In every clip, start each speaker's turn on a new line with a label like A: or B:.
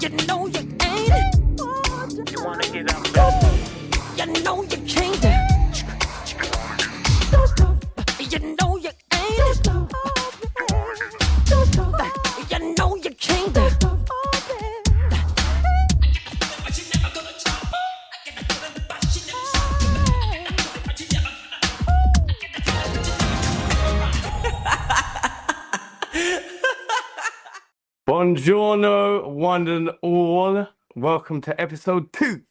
A: You know you ain't.
B: You wanna get up there?
A: You know you can't. You know you ain't. You know you can't.
C: Buongiorno, one and all. Welcome to episode 2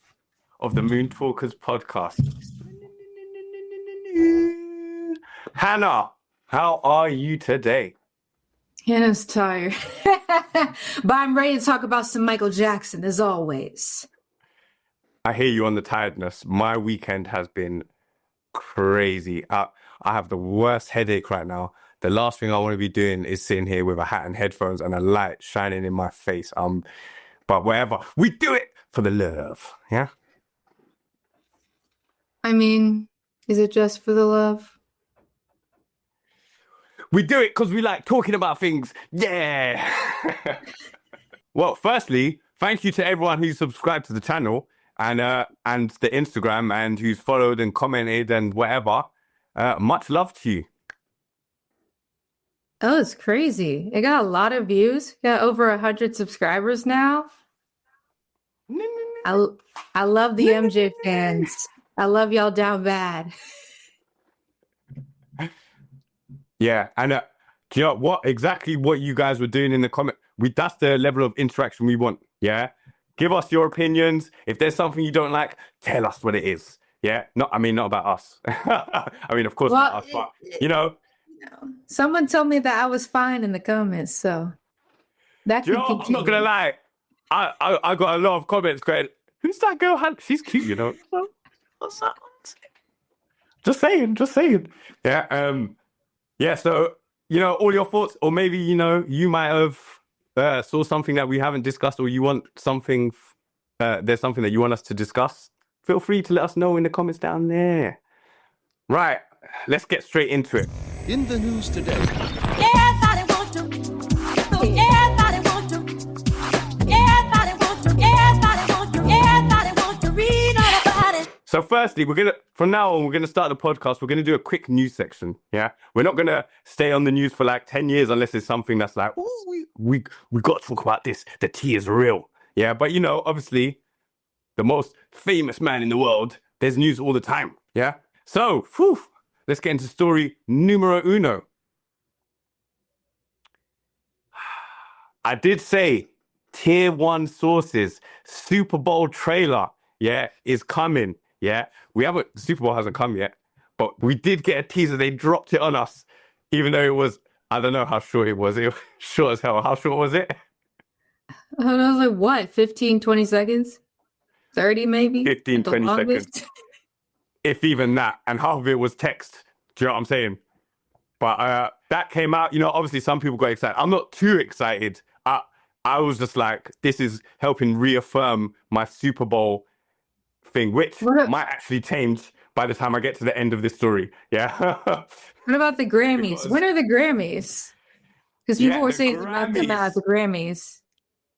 C: of the Moontalkers podcast. Hannah, how are you today?
D: Hannah's tired. But I'm ready to talk about some Michael Jackson, as always.
C: I hear you on the tiredness. My weekend has been crazy. I have the worst headache right now. The last thing I want to be doing is sitting here with a hat and headphones and a light shining in my face. But whatever, we do it for the love, yeah?
D: I mean, is it just for the love?
C: We do it because we like talking about things, yeah! Well, firstly, thank you to everyone who's subscribed to the channel and the Instagram and who's followed and commented and whatever. Much love to you.
D: Oh, it's crazy. It got a lot of views. Got over 100 subscribers now. I love the MJ fans. I love y'all down bad.
C: Yeah, and do you know what you guys were doing in the comment? That's the level of interaction we want. Yeah, give us your opinions. If there's something you don't like, tell us what it is. Yeah, not about us. I mean, of course, not us, but you know.
D: Someone told me that I was fine in the comments, so that can continue.
C: I'm not gonna lie. I got a lot of comments going, who's that girl? She's cute, you know. What's that? Just saying. Yeah. Yeah. So all your thoughts, or maybe you might have saw something that we haven't discussed, or you want something. There's something that you want us to discuss. Feel free to let us know in the comments down there. Right. Let's get straight into it.
E: In the news today.
A: Everybody wants to. Everybody wants to. Everybody wants to. Everybody wants to. Everybody wants to read all about it.
C: So firstly, from now on, we're gonna start the podcast. We're gonna do a quick news section. Yeah, we're not gonna stay on the news for like 10 years unless it's something that's like, oh, we got to talk about this. The tea is real. Yeah, but obviously, the most famous man in the world, there's news all the time. Yeah, so let's get into story numero uno. I did say tier 1 sources, Super Bowl trailer, is coming. Yeah, Super Bowl hasn't come yet, but we did get a teaser. They dropped it on us, even though it was, I don't know how short it was. It was short as hell. How short was it?
D: I was like, what, 15, 20 seconds? 30 maybe?
C: 15, 20 seconds. If even that. And half of it was text. Do you know what I'm saying? But that came out, obviously some people got excited. I'm not too excited. I was just like, this is helping reaffirm my Super Bowl thing, which might actually change by the time I get to the end of this story. Yeah.
D: What about the Grammys? When are the Grammys? Because people were saying it's about to come out at the Grammys.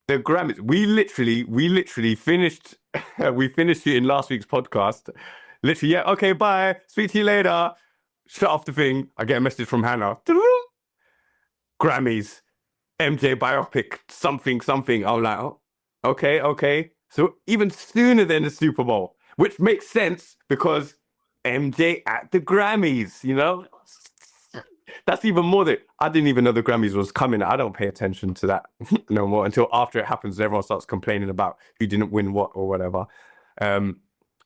C: The Grammys. We literally finished. We finished it in last week's podcast. Literally, okay, bye. Speak to you later. Shut off the thing. I get a message from Hannah. Grammys, MJ biopic, something. I'm like, oh, okay. So even sooner than the Super Bowl, which makes sense because MJ at the Grammys, That's even more I didn't even know the Grammys was coming. I don't pay attention to that no more until after it happens. Everyone starts complaining about who didn't win what or whatever.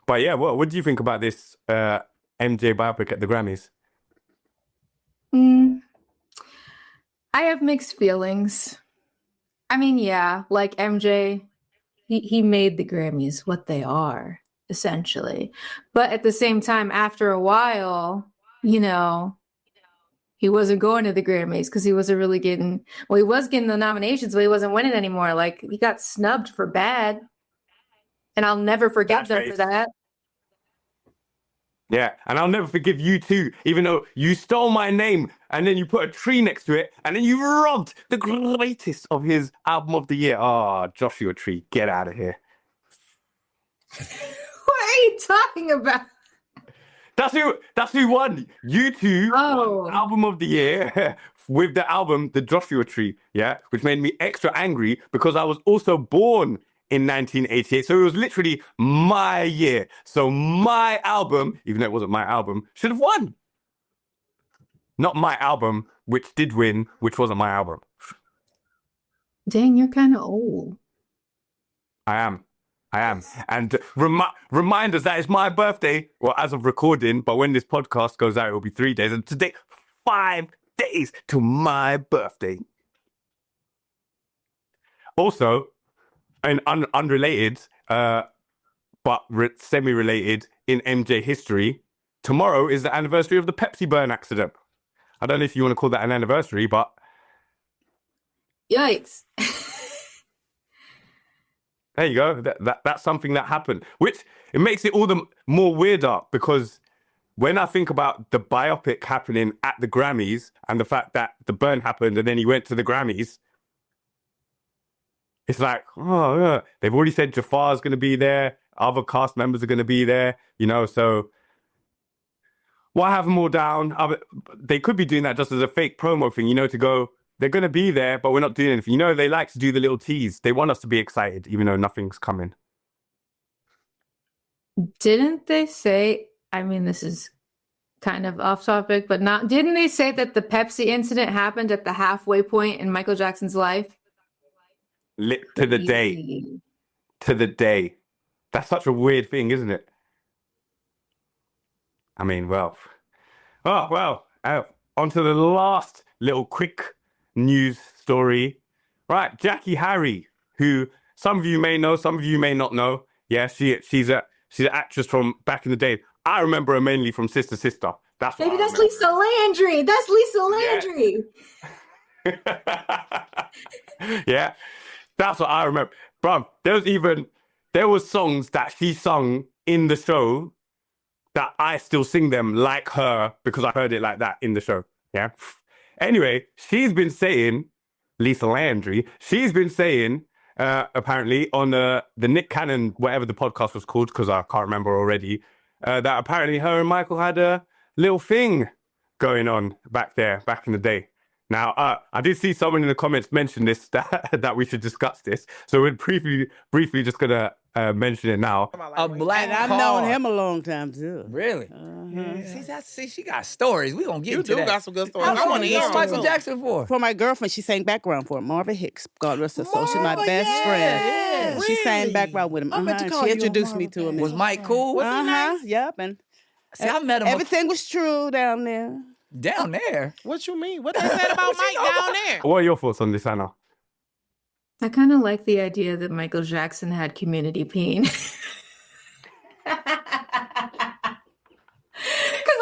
C: But yeah, what do you think about this MJ biopic at the Grammys?
D: I have mixed feelings. I mean, yeah, like MJ, he made the Grammys what they are, essentially. But at the same time, after a while, he wasn't going to the Grammys because he wasn't really getting, he was getting the nominations, but he wasn't winning anymore. Like, he got snubbed for Bad. And I'll never forgive them for that.
C: Yeah, and I'll never forgive you too, even though you stole my name and then you put a tree next to it and then you robbed the greatest of his album of the year. Oh, Joshua Tree, get out of here.
D: What are you talking about?
C: That's who won. You two
D: Oh.
C: won album of the year with the album The Joshua Tree, yeah, which made me extra angry because I was also born in 1988. So it was literally my year. So my album, even though it wasn't my album, should have won. Not my album, which did win, which wasn't my album.
D: Dang, you're kind of old.
C: I am. And remind us that it's my birthday, well, as of recording, but when this podcast goes out, it will be 3 days. And today, 5 days to my birthday. Also, and unrelated, but semi-related in MJ history, tomorrow is the anniversary of the Pepsi burn accident. I don't know if you want to call that an anniversary, but
D: Yikes.
C: there you go. That's something that happened, which it makes it all the more weirder because when I think about the biopic happening at the Grammys and the fact that the burn happened and then he went to the Grammys, it's like, oh, yeah. They've already said Jafar's going to be there. Other cast members are going to be there, so why have them all down? They could be doing that just as a fake promo thing, to go, they're going to be there, but we're not doing anything. They like to do the little tease. They want us to be excited, even though nothing's coming.
D: Didn't they say, I mean, this is kind of off topic, but didn't they say that the Pepsi incident happened at the halfway point in Michael Jackson's life?
C: To the day. To the day. That's such a weird thing, isn't it? I mean, well. On to the last little quick news story. Right, Jackie Harry, who some of you may know, some of you may not know. Yeah, she's an actress from back in the day. I remember her mainly from Sister Sister. That's
D: Lisa Landry. That's Lisa Landry.
C: Yeah. Yeah, that's what I remember. Bruv, there was songs that she sung in the show that I still sing them like her because I heard it like that in the show. Yeah. Anyway, she's been saying, Lisa Landry, apparently on the Nick Cannon, whatever the podcast was called, because I can't remember already, that apparently her and Michael had a little thing going on back in the day. Now, I did see someone in the comments mention this, that we should discuss this. So we're briefly just going to mention it now.
E: A black
F: And I've
E: car.
F: known him a long time, too.
E: Really? See, she got stories. We gonna get
B: You
E: into
B: do
E: that.
B: got some good stories.
E: How
B: I
E: long
B: want to
E: you
B: hear
E: know
B: them,
E: Michael
B: too.
E: Jackson for?
F: For my girlfriend, she sang background for him. Marva Hicks, God rest her soul. She's my
E: Marva,
F: best friend.
E: yeah.
F: She sang
B: Really?
F: background with him.
B: I meant to call
F: She
B: you
F: introduced
B: a
F: me to him.
E: Was Mike cool?
B: Was he nice?
F: Yep. And
E: See, I met him
F: everything was true down there.
E: down there.
B: What you mean? What they said about Mike down there?
C: What are your thoughts on this, Anna?
D: I kind of like the idea that Michael Jackson had community peen. Because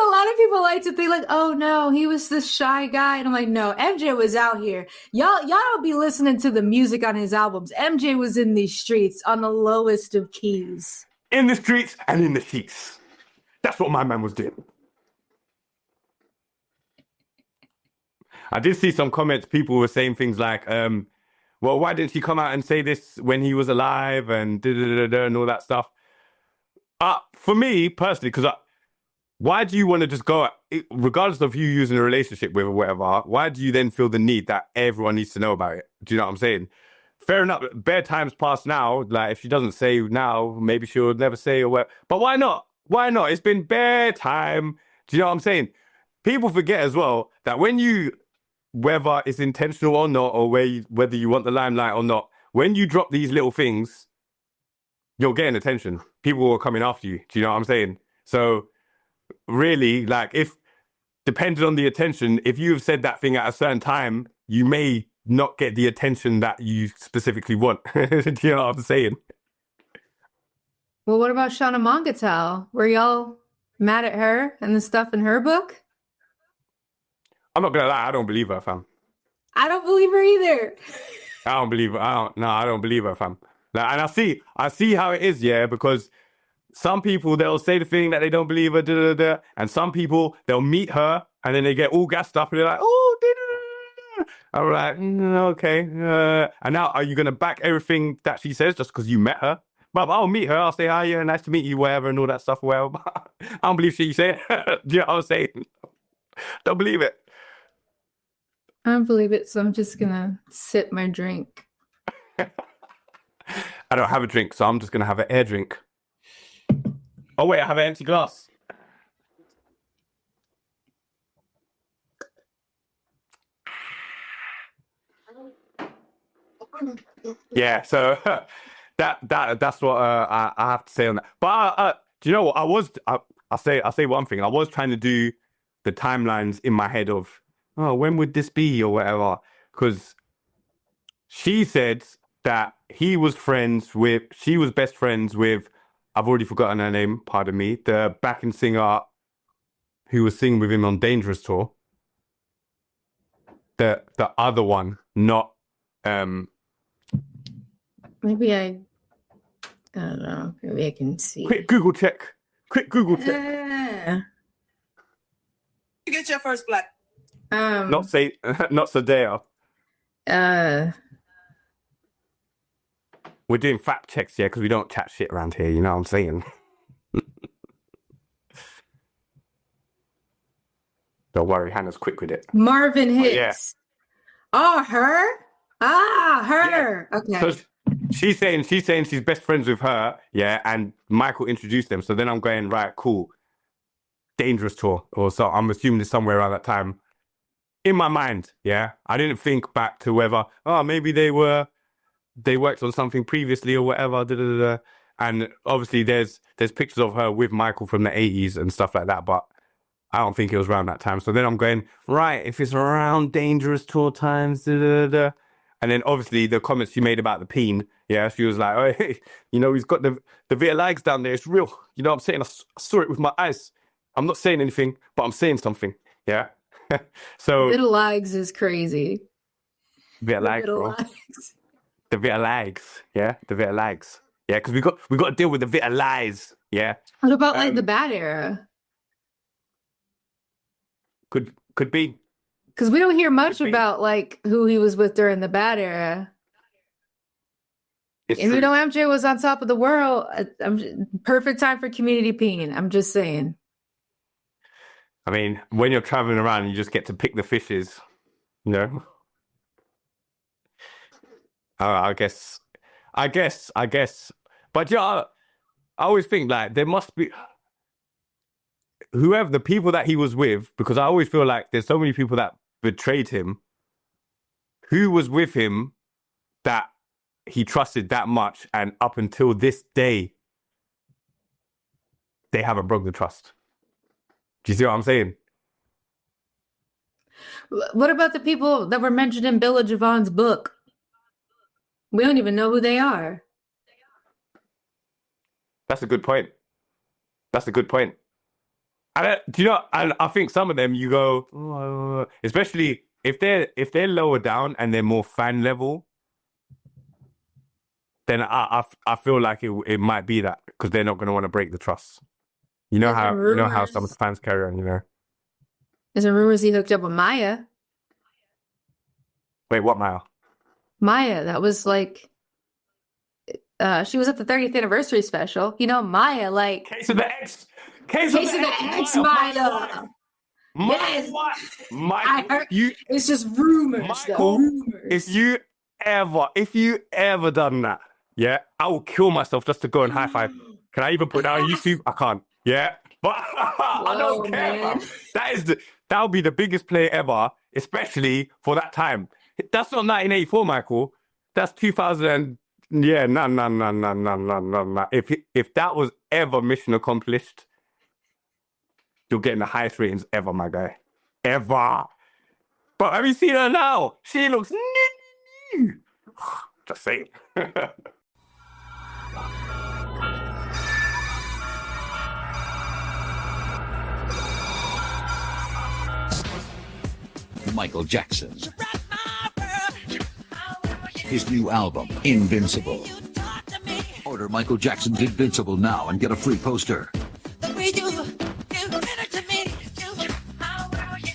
D: a lot of people like to think like, oh no, he was this shy guy. And I'm like, no, MJ was out here. Y'all don't be listening to the music on his albums. MJ was in these streets on the lowest of keys.
C: In the streets and in the sheets. That's what my man was doing. I did see some comments. People were saying things like, well, why didn't he come out and say this when he was alive and and all that stuff? For me, personally, because why do you want to just go, regardless of you using a relationship with or whatever, why do you then feel the need that everyone needs to know about it? Do you know what I'm saying? Fair enough, bare times past now, like if she doesn't say now, maybe she'll never say or whatever. But why not? Why not? It's been bare time. Do you know what I'm saying? People forget as well that when you, whether it's intentional or not, or whether you want the limelight or not, when you drop these little things, you're getting attention. People are coming after you. Do you know what I'm saying? So really, like, if depending on the attention, if you've said that thing at a certain time, you may not get the attention that you specifically want. Do you know what I'm saying?
D: Well, what about Shauna Mongetal? Were y'all mad at her and the stuff in her book?
C: I'm not gonna lie, I don't believe her, fam.
D: I don't believe her either.
C: I don't believe her. I don't believe her, fam. Like, and I see how it is, yeah, because some people, they'll say the thing that they don't believe her, and some people, they'll meet her and then they get all gassed up and they're like, oh, I'm like, okay. And now, are you going to back everything that she says just because you met her? But I'll meet her. I'll say, hi, yeah, nice to meet you, whatever, and all that stuff. Well, I don't believe shit you say. Do you know what I'm saying? Don't believe it.
D: I don't believe it, so I'm just gonna sip my drink.
C: I don't have a drink, so I'm just going to have an air drink. Oh, wait, I have an empty glass. Yeah, so that's what I have to say on that. But do you know what? I say one thing. I was trying to do the timelines in my head of, oh, when would this be or whatever? Because she said that she was best friends with, I've already forgotten her name, pardon me, the backing singer who was singing with him on Dangerous Tour. The other one, not
D: Maybe I don't know. Maybe I can see.
C: Quick Google check.
D: Yeah.
E: You get your first black.
C: Not Sadea. We're doing fact checks, yeah, because we don't chat shit around here, you know what I'm saying? Don't worry, Hannah's quick with it.
D: Marvin Hicks.
C: yeah.
D: Oh, her? Ah, her.
C: Yeah.
D: Okay.
C: So she's saying she's best friends with her, yeah, and Michael introduced them. So then I'm going, right, cool. Dangerous Tour. Or so I'm assuming it's somewhere around that time. In my mind, yeah. I didn't think back to whether, maybe they worked on something previously or whatever. And obviously there's pictures of her with Michael from the 80s and stuff like that, but I don't think it was around that time. So then I'm going, right, if it's around Dangerous Tour times, and then obviously the comments she made about the peen, yeah, she was like, oh, hey, he's got the vitiligo down there. It's real. You know what I'm saying? I saw it with my eyes. I'm not saying anything, but I'm saying something. Yeah. So
D: Vitiligo is crazy.
C: vitiligo, bro. The vitiligo, yeah, the vitiligo, yeah, because we got to deal with the vitiligo, yeah.
D: What about like the bad era?
C: Could be.
D: Because we don't hear much about like who he was with during the bad era.
C: It's
D: And
C: true.
D: MJ was on top of the world. Perfect time for community peen. I'm just saying.
C: I mean, when you're traveling around, you just get to pick the fishes, you know. I guess. But yeah, I always think like there must be whoever the people that he was with, because I always feel like there's so many people that betrayed him. Who was with him that he trusted that much, and up until this day, they haven't broken the trust. Do you see what I'm saying?
D: What about the people that were mentioned in Billa Javon's book? We don't even know who they are.
C: That's a good point. And do you know? And I think some of them you go, especially if they're lower down and they're more fan level, then I feel like it might be that, because they're not going to want to break the trust. You know how some fans carry on. You know.
D: There's some rumors he hooked up with Maya.
C: Wait, what, Maya?
D: Maya, that was like, she was at the 30th anniversary special. Maya, like
C: Case of the X.
D: Case of the X, Maya. Yes.
C: Maya,
D: I heard, it's just rumors.
C: Michael, if you ever done that, yeah, I will kill myself just to go and high five. Can I even put that on YouTube? I can't. Yeah, but I don't care.
D: Man.
C: That would be the biggest play ever, especially for that time. That's not 1984, Michael. That's 2000. Yeah, no. If that was ever mission accomplished, you're getting the highest ratings ever, my guy. Ever. But have you seen her now? She looks new. Just saying.
G: Michael Jackson. His new album, Invincible. Order Michael Jackson's Invincible now and get a free poster.
A: The way you matter to me. How well you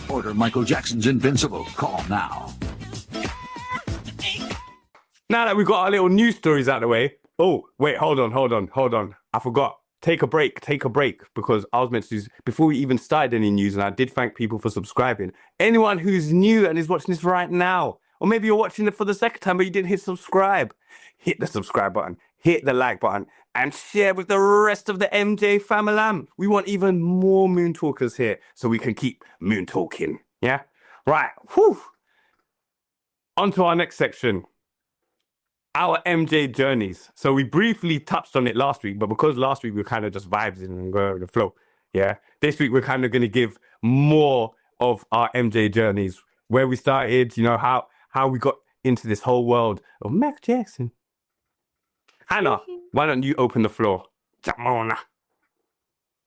G: Order Michael Jackson's Invincible. Call now.
C: Now that we've got our little news stories out of the way. Oh, wait, hold on. I forgot. Take a break, because I was meant to do, before we even started any news, and I did thank people for subscribing. Anyone who's new and is watching this right now, or maybe you're watching it for the second time, but you didn't hit subscribe, hit the subscribe button, hit the like button, and share with the rest of the MJ family. We want even more Moon Talkers here, so we can keep Moon Talking, yeah? Right, whew. On to our next section. Our MJ journeys. So we briefly touched on it last week, but because last week we were kind of just vibes in and go with the flow, yeah? This week we're kind of going to give more of our MJ journeys, where we started, you know, how we got into this whole world of Michael Jackson. Anna, why don't you open the floor? Jamona.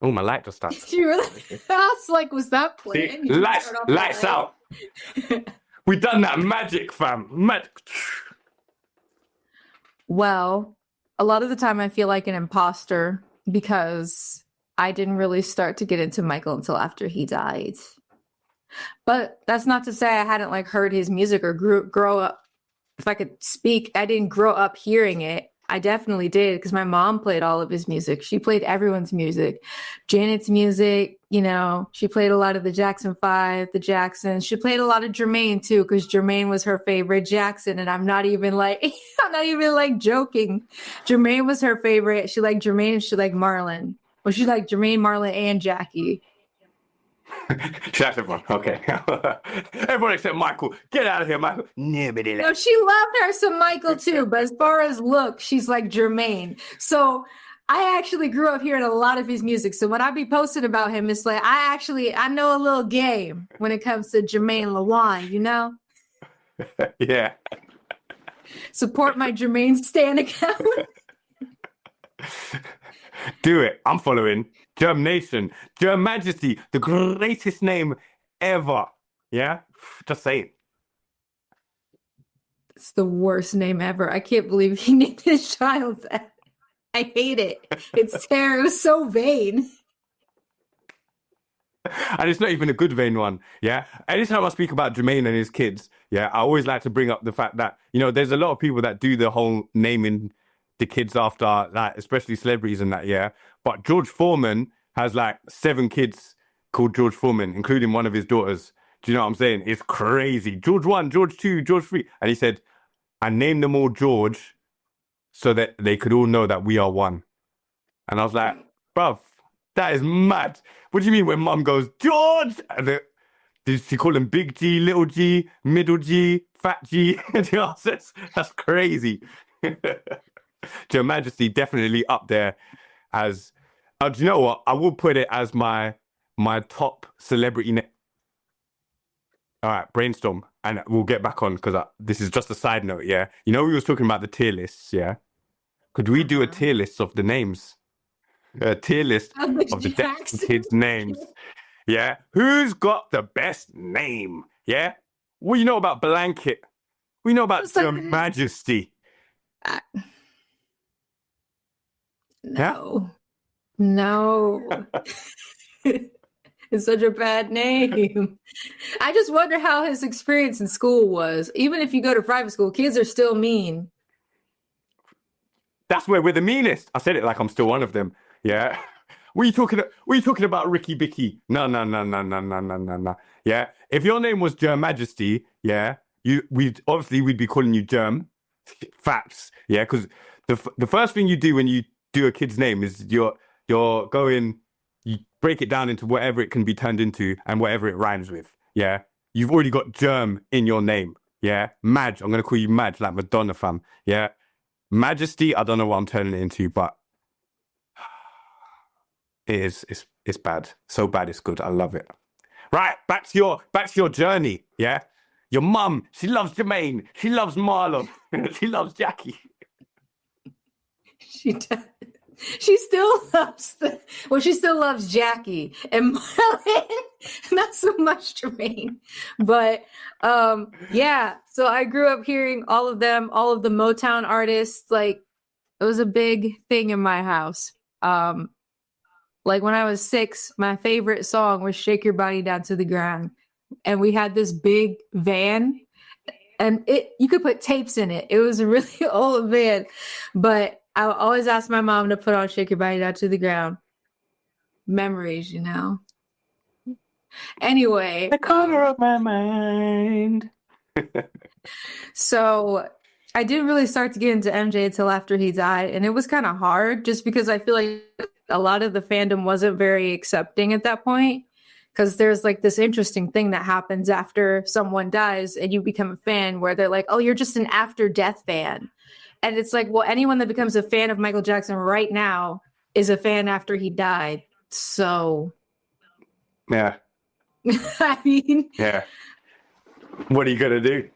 C: Oh, my light just started.
D: She really? I was like, was that playing? You
C: Lights
D: turned off the light.
C: out. We done that magic, fam. Magic.
D: Well, a lot of the time I feel like an imposter because I didn't really start to get into Michael until after he died. But that's not to say I hadn't like heard his music or grow up. If I could speak, I didn't grow up hearing it. I definitely did because my mom played all of his music. She played everyone's music, Janet's music. You know, she played a lot of the Jackson 5, the Jacksons. She played a lot of Jermaine too because Jermaine was her favorite Jackson, and I'm not even like joking. Jermaine was her favorite. She liked Jermaine and she liked Marlon. Well, she liked Jermaine, Marlon, and Jackie.
C: That's everyone. Okay. Everyone except Michael. Get out of here, Michael.
D: No, she loved her some Michael too, but as far as look, she's like Jermaine. So I actually grew up hearing a lot of his music. So when I be posting about him, it's like I know a little game when it comes to Jermaine LaWan, you know?
C: Yeah.
D: Support my Jermaine Stan account.
C: Do it. I'm following. Germ Nation. Germ Majesty. The greatest name ever. Yeah? Just saying.
D: It's the worst name ever. I can't believe he named his child that. I hate it. It's terrible. It was so vain.
C: And it's not even a good vain one, yeah? Anytime I speak about Jermaine and his kids, yeah, I always like to bring up the fact that, you know, there's a lot of people that do the whole naming the kids after, like, especially celebrities and that, yeah? But George Foreman has, like, 7 kids called George Foreman, including one of his daughters. Do you know what I'm saying? It's crazy. George 1, George 2, George 3. And he said, I named them all George so that they could all know that we are one. And I was like, bruv, that is mad. What do you mean when mum goes, George? And did she call him Big G, Little G, Middle G, Fat G? That's crazy. Your Majesty definitely up there as, do you know what? I will put it as my top celebrity name. All right, brainstorm. And we'll get back on because this is just a side note, yeah? You know, we was talking about the tier lists, yeah? Could we do a tier list of the names? A tier list of the Jackson kids' names. Yeah? Who's got the best name? Yeah? What do you know about Blanket? What do you know about Your Majesty?
D: No. No. It's such a bad name. I just wonder how his experience in school was. Even if you go to private school, kids are still mean.
C: That's where we're the meanest. I said it like I'm still one of them. Yeah. What are you talking about, Ricky Bicky? No. Yeah. If your name was Germ Majesty, yeah, we'd be calling you Germ. Facts. Yeah, because the first thing you do when you do a kid's name is you're going, you break it down into whatever it can be turned into and whatever it rhymes with. Yeah. You've already got Germ in your name. Yeah. Madge. I'm gonna call you Madge, like Madonna, fam. Yeah. Majesty, I don't know what I'm turning it into, but it's bad. So bad it's good. I love it. Right, back to your journey, yeah? Your mum, she loves Jermaine, she loves Marlon, she loves Jackie.
D: She does. She still loves she still loves Jackie and Marlon, not so much Jermaine. But yeah, so I grew up hearing all of them, all of the Motown artists. Like it was a big thing in my house. Like when I was 6, my favorite song was Shake Your Body Down to the Ground. And we had this big van and you could put tapes in it. It was a really old van, but I would always ask my mom to put on Shake Your Body Down to the Ground. Memories, you know. Anyway.
C: The corner of my mind.
D: So I didn't really start to get into MJ until after he died. And it was kind of hard just because I feel like a lot of the fandom wasn't very accepting at that point. Because there's like this interesting thing that happens after someone dies and you become a fan where they're like, oh, you're just an after death fan. And it's like, well, anyone that becomes a fan of Michael Jackson right now is a fan after he died. So.
C: Yeah.
D: I mean.
C: Yeah. What are you going to do?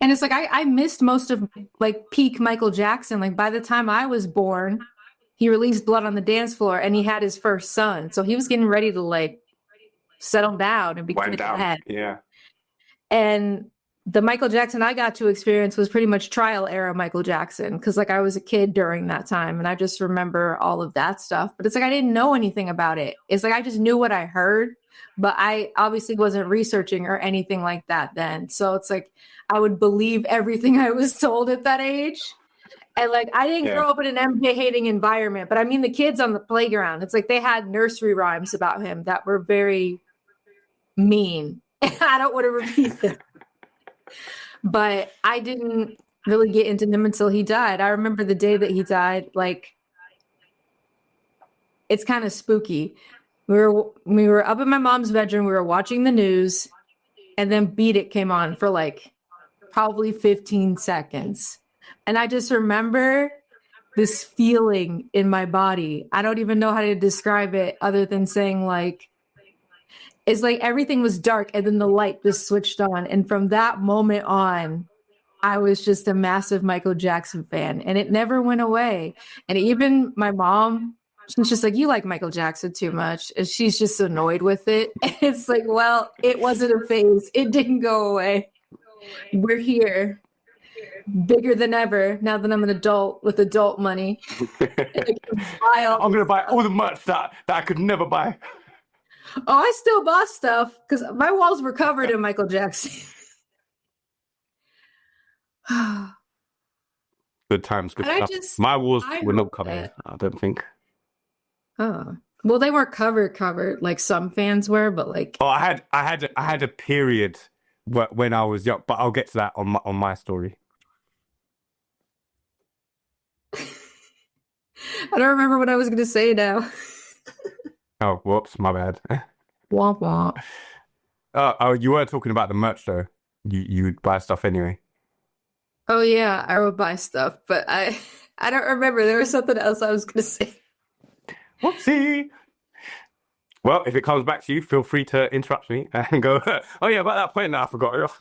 D: And it's like, I missed most of like peak Michael Jackson. Like by the time I was born, he released Blood on the Dance Floor and he had his first son. So he was getting ready to like settle down and become a dad.
C: Yeah.
D: And the Michael Jackson I got to experience was pretty much trial era Michael Jackson. Cause like I was a kid during that time and I just remember all of that stuff, but it's like, I didn't know anything about it. It's like, I just knew what I heard, but I obviously wasn't researching or anything like that then. So it's like, I would believe everything I was told at that age. And like, I didn't grow up in an MJ hating environment, but I mean, the kids on the playground, it's like they had nursery rhymes about him that were very mean. I don't want to repeat them. But I didn't really get into him until he died. I remember the day that he died, like, it's kind of spooky. We were up in my mom's bedroom, we were watching the news, and then Beat It came on for like probably 15 seconds. And I just remember this feeling in my body. I don't even know how to describe it other than saying like, it's like everything was dark and then the light just switched on. And from that moment on, I was just a massive Michael Jackson fan and it never went away. And even my mom, she's just like, you like Michael Jackson too much. And she's just annoyed with it. And it's like, well, it wasn't a phase. It didn't go away. We're here. Bigger than ever now that I'm an adult with adult money.
C: I'm going to buy all the merch that I could never buy.
D: Oh, I still bought stuff because my walls were covered in Michael Jackson.
C: Good times, good stuff. My walls were not covered, I don't think.
D: Oh, well, they weren't covered like some fans were, but like.
C: Oh, I had a period when I was young, but I'll get to that on my story.
D: I don't remember what I was going to say now.
C: Oh, whoops, my bad.
D: Womp womp.
C: Oh, you were talking about the merch though. You would buy stuff anyway.
D: Oh yeah, I would buy stuff, but I don't remember. There was something else I was going to say.
C: Whoopsie. Well, if it comes back to you, feel free to interrupt me and go, oh yeah, about that point that I forgot.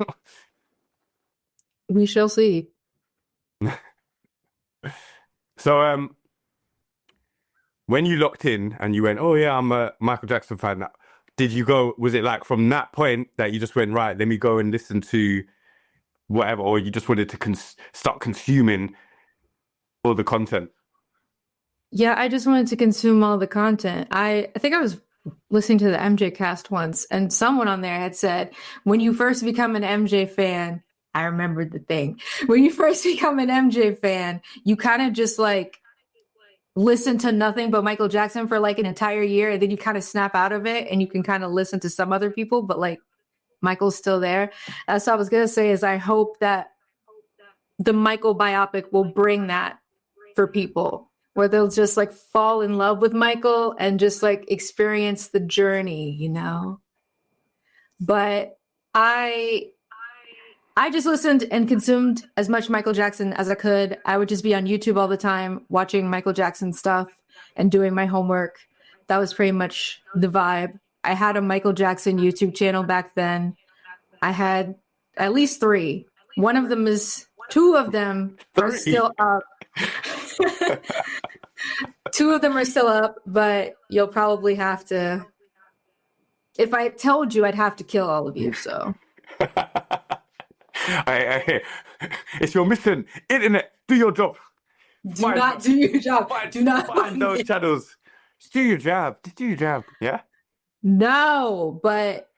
D: We shall see.
C: So, when you locked in and you went, oh yeah, I'm a Michael Jackson fan now, did you go, was it like from that point that you just went, right, let me go and listen to whatever, or you just wanted to start consuming all the content?
D: Yeah, I just wanted to consume all the content. I think I was listening to the MJ cast once and someone on there had said, when you first become an MJ fan, I remembered the thing. When you first become an MJ fan, you kind of just like listen to nothing but Michael Jackson for like an entire year. And then you kind of snap out of it and you can kind of listen to some other people, but like Michael's still there. That's what I was going to say is I hope that the Michael biopic will bring that for people where they'll just like fall in love with Michael and just like experience the journey, you know? But I just listened and consumed as much Michael Jackson as I could. I would just be on YouTube all the time, watching Michael Jackson stuff and doing my homework. That was pretty much the vibe. I had a Michael Jackson YouTube channel back then. I had at least 3. One of them is, 2 of them are still up. Two of them are still up, but you'll probably have to. If I told you, I'd have to kill all of you. So
C: It's your mission. Internet, do your job.
D: do not do your job. Do not
C: find those channels. Just do your job. Just do your job. Yeah.
D: No, but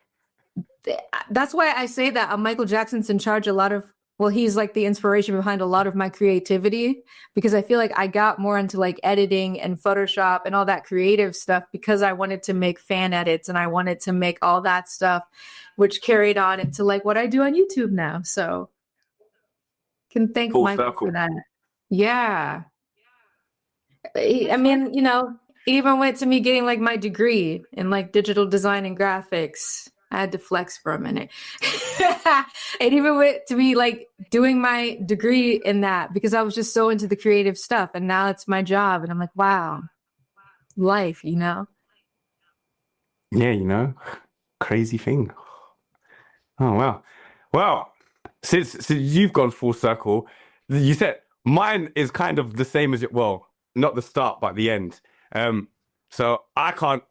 D: that's why I say that Michael Jackson's in charge a lot of. Well, he's like the inspiration behind a lot of my creativity, because I feel like I got more into like editing and Photoshop and all that creative stuff because I wanted to make fan edits and I wanted to make all that stuff, which carried on into like what I do on YouTube now. So can thank
C: Full
D: Michael
C: circle.
D: for that. Yeah. I mean, you know, it even went to me getting like my degree in like digital design and graphics. I had to flex for a minute. It even went to me like doing my degree in that because I was just so into the creative stuff. And now it's my job. And I'm like, wow, life, you know?
C: Yeah, you know, crazy thing. Oh, wow. Well, since you've gone full circle, you said mine is kind of the same as it. Well, not the start, but the end. So I can't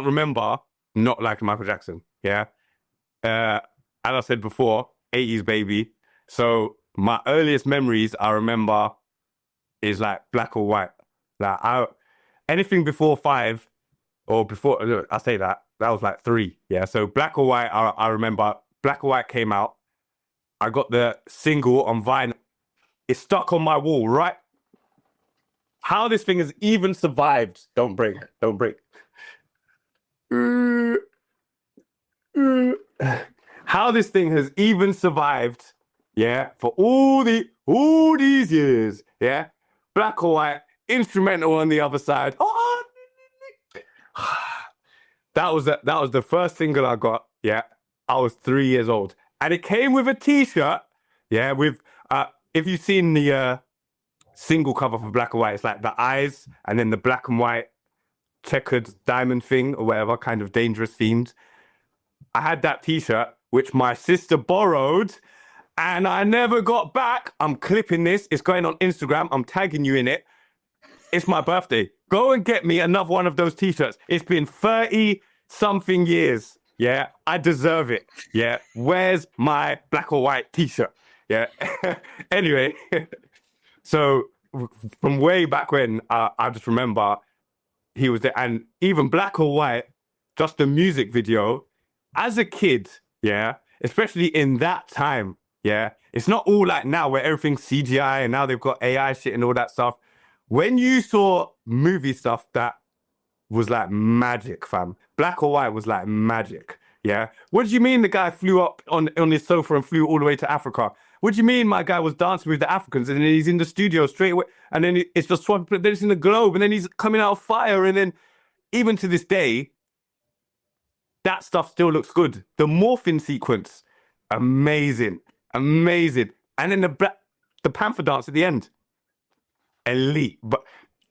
C: remember not liking Michael Jackson. Yeah. As I said before, 80s baby. So my earliest memories I remember is like black or white. Like anything before 5 or before, I say that was like 3. Yeah. So black or white, I remember black or white came out. I got the single on vinyl. It's stuck on my wall, right? How this thing has even survived. Don't break. How this thing has even survived, yeah, for all these years, yeah. Black or white, instrumental on the other side. Oh, that was the first single I got. Yeah, I was 3 years old, and it came with a T-shirt. Yeah, with if you've seen the single cover for Black and White, it's like the eyes and then the black and white checkered diamond thing or whatever, kind of dangerous themed. I had that T-shirt, which my sister borrowed, and I never got back. I'm clipping this. It's going on Instagram. I'm tagging you in it. It's my birthday. Go and get me another one of those T-shirts. It's been 30-something years. Yeah, I deserve it. Yeah, where's my black or white T-shirt? Yeah. Anyway, so from way back when, I just remember he was there. And even black or white, just the music video, as a kid, yeah, especially in that time, yeah, it's not all like now where everything's CGI and now they've got AI shit and all that stuff. When you saw movie stuff that was like magic, fam, black or white was like magic, yeah. What do you mean the guy flew up on his sofa and flew all the way to Africa? What do you mean my guy was dancing with the Africans and then he's in the studio straight away and then it's just swapping, then it's in the globe and then he's coming out of fire and then even to this day, that stuff still looks good. The morphing sequence, amazing. And then the panther dance at the end, elite. But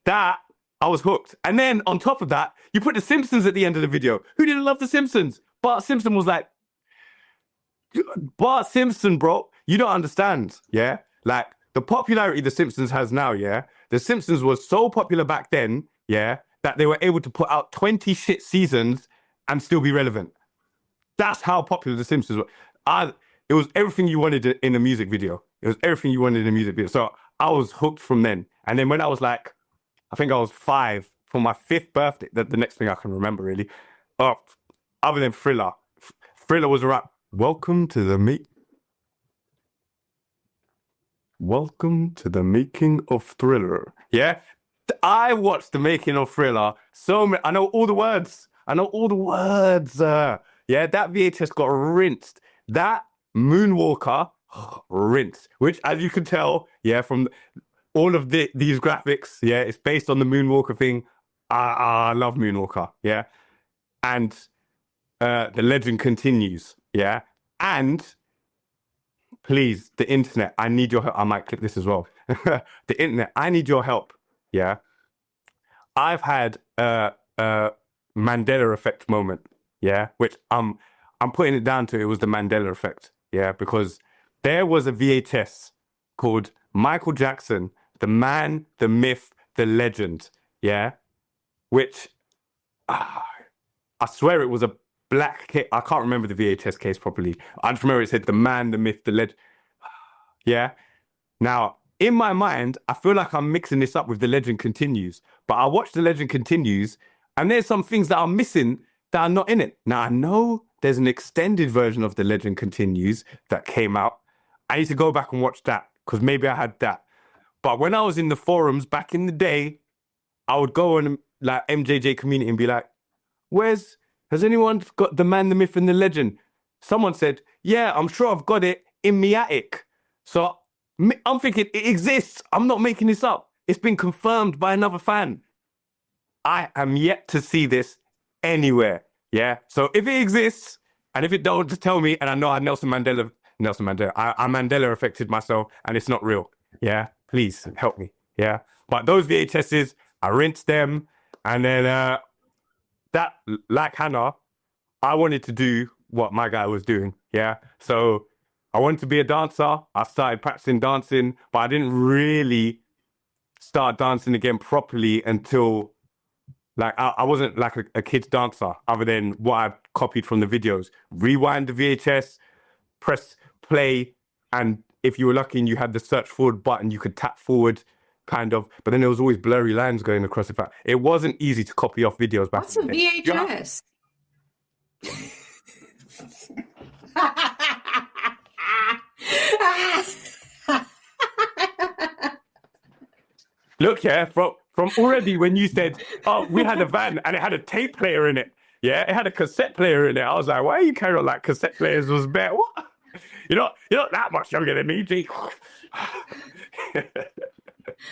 C: that, I was hooked. And then on top of that, you put the Simpsons at the end of the video. Who didn't love the Simpsons? Bart Simpson was like, Bart Simpson, bro, you don't understand, yeah? Like, the popularity the Simpsons has now, yeah? The Simpsons was so popular back then, yeah, that they were able to put out 20 shit seasons and still be relevant. That's how popular the Simpsons were. It was everything you wanted in a music video. It was everything you wanted in a music video. So I was hooked from then. And then when I was like, I think I was 5 for my 5th birthday, the next thing I can remember really, other than Thriller. Thriller was a rap. Welcome to the making of Thriller. Yeah, I watched the making of Thriller. I know all the words. Yeah, that VHS got rinsed. That Moonwalker, rinsed. Which, as you can tell, yeah, from all of these graphics, yeah, it's based on the Moonwalker thing. I love Moonwalker, yeah. And the legend continues, yeah. And please, the internet, I need your help. I might click this as well. The internet, I need your help, yeah. I've had a Mandela effect moment, yeah, which I'm putting it down to it was the Mandela effect, yeah, because there was a VHS called Michael Jackson the man, the myth, the legend. Yeah, which I swear it was a black case. I can't remember the VHS case properly. I just remember it said the man, the myth, the legend. Yeah. Now, in my mind, I feel like I'm mixing this up with The Legend Continues. But I watched The Legend Continues, and there's some things that are missing that are not in it. Now, I know there's an extended version of The Legend Continues that came out. I need to go back and watch that, because maybe I had that. But when I was in the forums back in the day, I would go on like MJJ community and be like, has anyone got the man, the myth, and the legend? Someone said, yeah, I'm sure I've got it in my attic. So I'm thinking it exists. I'm not making this up. It's been confirmed by another fan. I am yet to see this anywhere. Yeah. So if it exists, and if it don't, just tell me. And I know I Nelson Mandela, I Mandela affected myself, and it's not real. Yeah. Please help me. Yeah. But those VHSs, I rinsed them, and then that, like Hannah, I wanted to do what my guy was doing. Yeah. So I wanted to be a dancer. I started practicing dancing, but I didn't really start dancing again properly until like I wasn't like a kid's dancer other than what I copied from the videos. Rewind the VHS, press play, and if you were lucky and you had the search forward button, you could tap forward kind of, but then there was always blurry lines going across the. It wasn't easy to copy off videos back
D: What's
C: in
D: a
C: the day.
D: VHS?
C: Look, yeah, from already when you said, oh, we had a van and it had a tape player in it. Yeah, it had a cassette player in it. I was like, why are you carrying on like cassette players was better? What? You're not that much younger than me, G.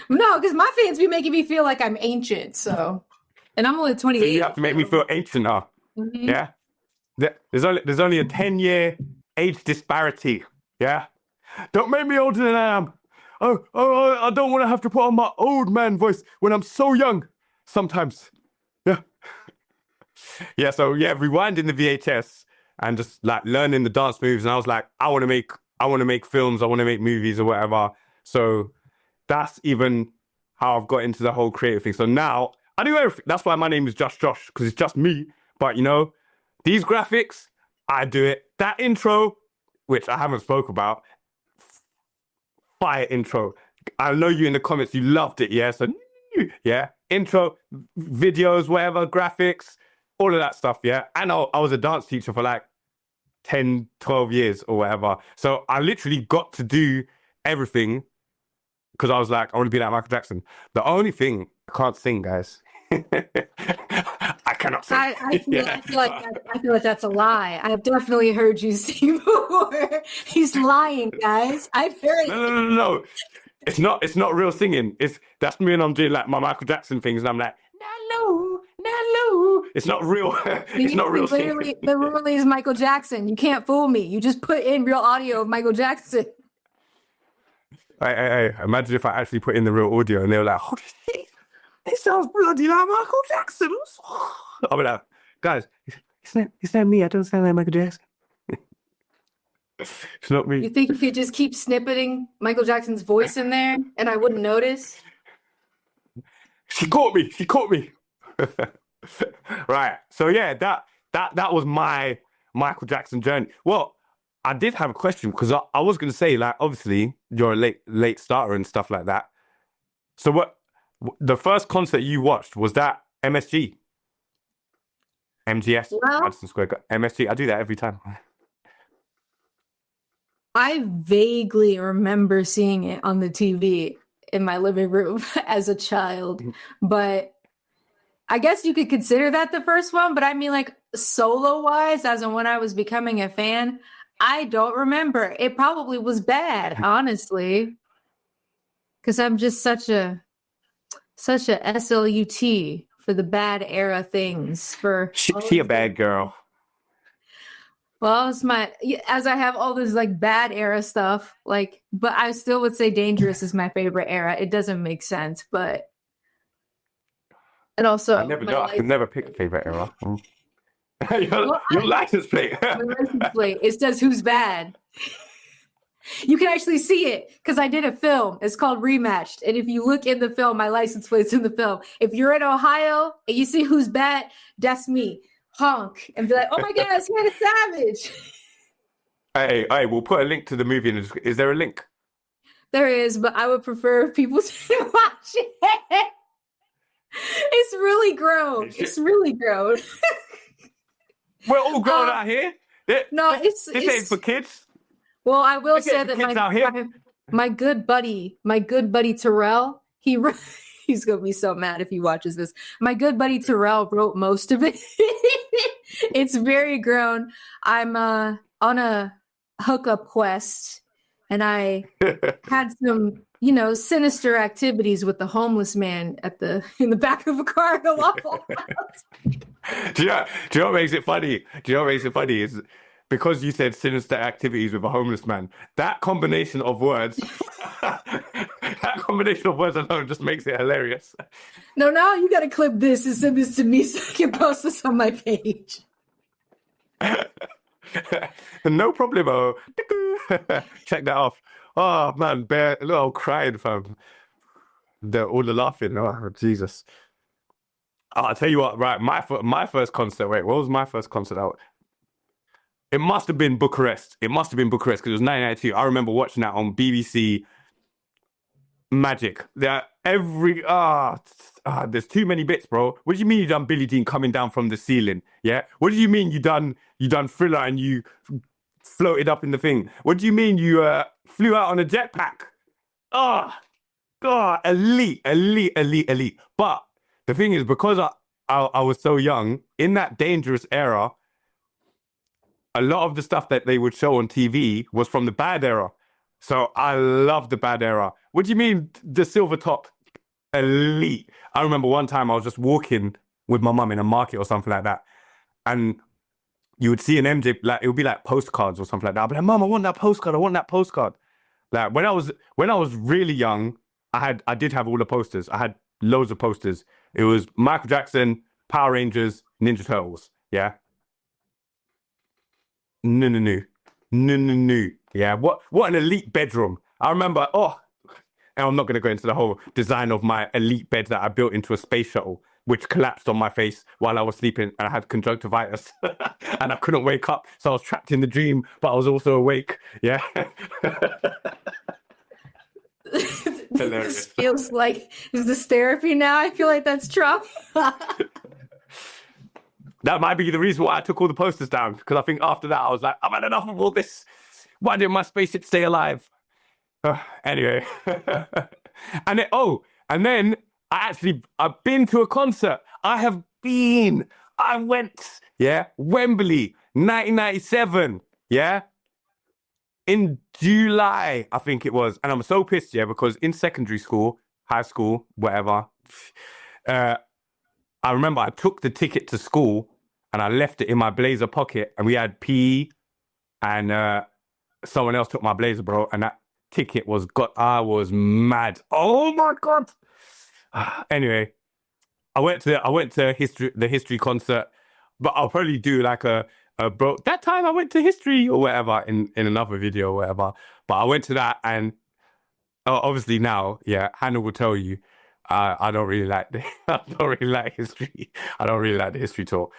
D: No, because my fans be making me feel like I'm ancient. So, and I'm only 28.
C: So you have to make me feel ancient now.
D: Mhm.
C: Yeah. There's only a 10-year age disparity. Yeah. Don't make me older than I am. Oh, I don't want to have to put on my old man voice when I'm so young. Sometimes. Yeah. Yeah. So yeah, rewinding the VHS and just like learning the dance moves, and I was like, I want to make films. I want to make movies or whatever. So that's even how I've got into the whole creative thing. So now I do everything. That's why my name is Just Josh, because it's just me. But you know, these graphics, I do it. That intro, which I haven't spoke about, fire intro. I know you in the comments, you loved it, yeah? So, yeah, intro, videos, whatever, graphics, all of that stuff, yeah? And I was a dance teacher for like 10, 12 years or whatever. So I literally got to do everything because I was like, I want to be like Michael Jackson. The only thing, I can't sing, guys. I cannot sing.
D: I feel like that's a lie. I've definitely heard you sing before. He's lying, guys. I've heard.
C: No. It's not real singing. That's me, and I'm doing like my Michael Jackson things, and I'm like, no. It's not real. It's not real singing.
D: Literally is Michael Jackson. You can't fool me. You just put in real audio of Michael Jackson.
C: Hey, imagine if I actually put in the real audio and they were like, holy shit, it sounds bloody like Michael Jackson. I'll be like, guys, it's not me. I don't sound like Michael Jackson. It's not me.
D: You think you could just keep snippeting Michael Jackson's voice in there and I wouldn't notice?
C: She caught me. Right. So yeah, that was my Michael Jackson journey. Well, I did have a question because I was going to say, like, obviously you're a late starter and stuff like that. So what the first concert you watched, was that MSG? MGS?
D: Well,
C: Madison Square Garden. MSG. I do that every time.
D: I vaguely remember seeing it on the TV in my living room as a child, but I guess you could consider that the first one. But I mean, like, solo wise, as in when I was becoming a fan, I don't remember. It probably was bad, honestly, because I'm just such a SLUT for the bad era things.
C: She a bad girl.
D: Well, as I have all this like bad era stuff, like, but I still would say Dangerous is my favorite era. It doesn't make sense, but and also
C: I never know. I can never pick a favorite era. Your license plate.
D: My license plate. It says who's bad. You can actually see it because I did a film. It's called Rematched. And if you look in the film, my license plate's in the film. If you're in Ohio and you see who's bad, that's me. Honk and be like, oh my God, it's Hannah Savage.
C: Hey, we'll put a link to the movie. Is there a link?
D: There is, but I would prefer people to watch it. It's really grown. It's really grown.
C: We're all grown out here.
D: No,
C: This ain't for kids.
D: Well, I will
C: Look
D: say
C: at the
D: that
C: kids out here.
D: my good buddy Terrell, he's gonna be so mad if he watches this. My good buddy Terrell wrote most of it. It's very grown. I'm on a hookup quest, and I had some, sinister activities with the homeless man in the back of a car at a Waffle House.
C: Do you know what makes it funny? Is because you said sinister activities with a homeless man. That combination of words, alone just makes it hilarious.
D: No, now you got to clip this and send this to me so I can post this on my page.
C: No problemo. Check that off. Oh man, bear a little crying from all the laughing. Oh Jesus. I'll tell you what. Right, my first concert. Wait, what was my first concert out? It must have been Bucharest. Because it was 1992. I remember watching that on BBC Magic. There's too many bits, bro. What do you mean you done Billie Jean coming down from the ceiling? Yeah. What do you mean you done Thriller and you floated up in the thing? What do you mean you flew out on a jetpack? Oh, God, elite. But the thing is, because I was so young in that dangerous era, a lot of the stuff that they would show on TV was from the bad era. So I love the bad era. What do you mean the silver top? Elite. I remember one time I was just walking with my mum in a market or something like that. And you would see an MJ, like it would be like postcards or something like that. I'd be like, Mum, I want that postcard. Like when I was really young, I did have all the posters. I had loads of posters. It was Michael Jackson, Power Rangers, Ninja Turtles. Yeah. No. Yeah, what an elite bedroom. I remember, and I'm not going to go into the whole design of my elite bed that I built into a space shuttle, which collapsed on my face while I was sleeping, and I had conjunctivitis, and I couldn't wake up, so I was trapped in the dream, but I was also awake. Yeah.
D: This feels like, is this therapy now? I feel like that's trauma.
C: That might be the reason why I took all the posters down, because I think after that I was like, I've had enough of all this. Why didn't my spaceship stay alive? Anyway. And then I've been to a concert. I went, Wembley, 1997, in July, I think it was. And I'm so pissed, because in secondary school, high school, whatever, I remember I took the ticket to school and I left it in my blazer pocket, and we had PE, and someone else took my blazer, bro, and that ticket I was mad. Oh my God. Anyway, I went to the history concert, but I'll probably do like a bro. That time I went to history or whatever in another video or whatever. But I went to that, and obviously now, Hannah will tell you, I don't really like history. I don't really like the history talk.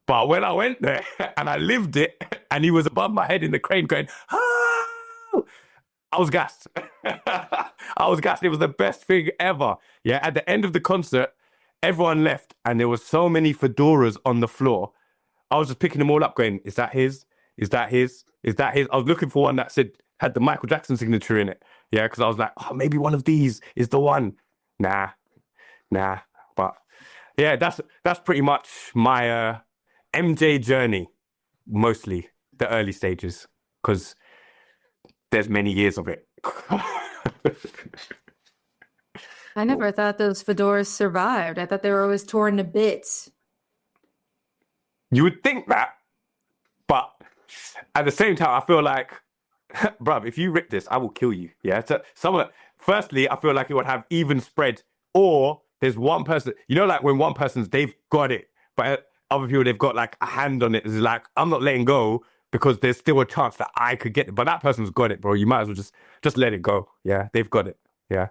C: But when I went there and I lived it, and he was above my head in the crane going, oh! I was gassed. It was the best thing ever. Yeah. At the end of the concert, everyone left, and there were so many fedoras on the floor. I was just picking them all up, going, "Is that his? Is that his? Is that his?" I was looking for one that had the Michael Jackson signature in it. Yeah, because I was like, "Oh, maybe one of these is the one." Nah. But yeah, that's pretty much my MJ journey. Mostly the early stages, because there's many years of it.
D: I never thought those fedoras survived. I thought they were always torn to bits.
C: You would think that, but at the same time, I feel like, bruv, if you rip this, I will kill you. Yeah. So firstly, I feel like it would have even spread, or there's one person, like when one person's, they've got it, but other people, they've got like a hand on it. It's like, I'm not letting go, because there's still a chance that I could get it. But that person's got it, bro. You might as well just let it go. Yeah, they've got it. Yeah.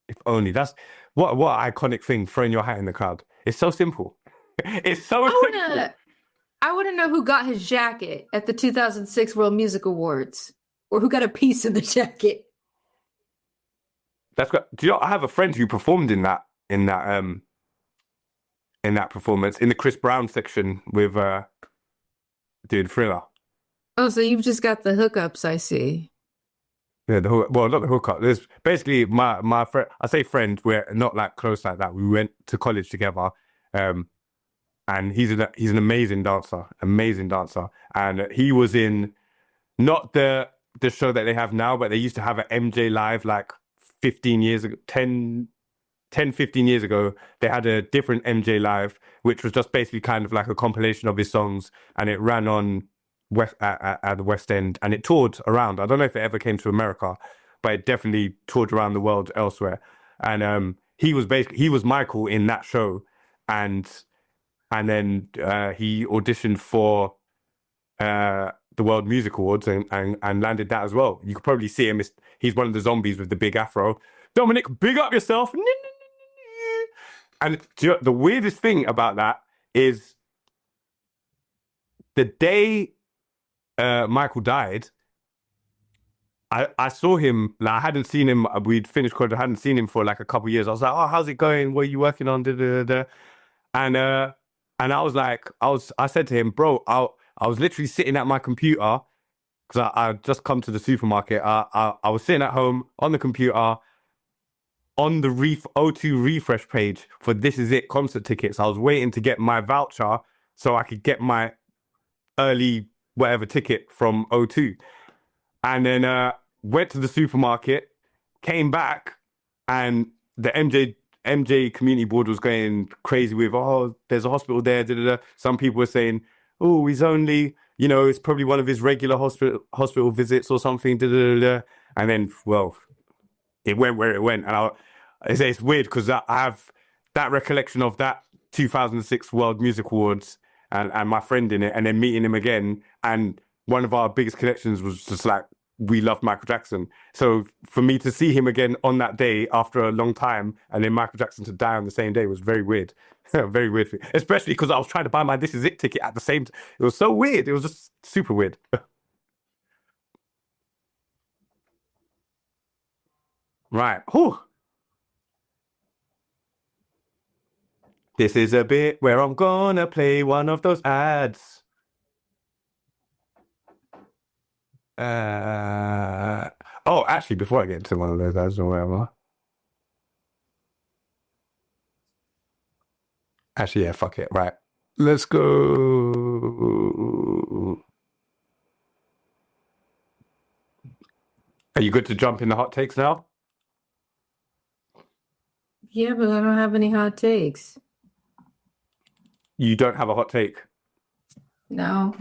C: If only. That's what iconic thing, throwing your hat in the crowd. It's so simple. It's so simple.
D: I want to know who got his jacket at the 2006 World Music Awards, or who got a piece of the jacket.
C: That's good. Do you know? I have a friend who performed in that performance in the Chris Brown section with doing Thriller.
D: Oh, so you've just got the hookups, I see.
C: Yeah, well, not the hookup. There's basically my friend. I say friend. We're not like close like that. We went to college together, and he's an amazing dancer, and he was in not the show that they have now, but they used to have an MJ Live like 15 years ago, 10, 15 years ago. They had a different MJ Live, which was just basically kind of like a compilation of his songs, and it ran on at the West End, and it toured around. I don't know if it ever came to America, but it definitely toured around the world elsewhere. And he was Michael in that show, and then he auditioned for the World Music Awards and landed that as well. You could probably see him. He's one of the zombies with the big afro. Dominic, big up yourself. And do you know, the weirdest thing about that is the day Michael died, I saw him. Like, I hadn't seen him. We'd finished college. I hadn't seen him for like a couple of years. I was like, "Oh, how's it going? What are you working on?" And I was like, I said to him, "Bro, I was literally sitting at my computer because I just come to the supermarket. I was sitting at home on the computer on the O2 refresh page for This Is It concert tickets. I was waiting to get my voucher so I could get my early whatever ticket from O2, and then went to the supermarket, came back, and the MJ community board was going crazy with, oh, there's a hospital there. Da, da, da. Some people were saying, oh, he's only, it's probably one of his regular hospital visits or something. Da, da, da, da. And then, well, it went where it went. And I say it's weird because I have that recollection of that 2006 World Music Awards and my friend in it, and then meeting him again. And one of our biggest connections was just like, we loved Michael Jackson. So for me to see him again on that day after a long time, and then Michael Jackson to die on the same day was very weird. Very weird. Especially because I was trying to buy my This Is It ticket at the same time. It was so weird. It was just super weird. Right. Whew. This is a bit where I'm gonna play one of those ads. Oh, actually, before I get into one of those ads or whatever. Actually, yeah, fuck it. Right. Let's go. Are you good to jump in the hot takes now?
D: Yeah, but I don't have any hot takes.
C: You don't have a hot take.
D: No.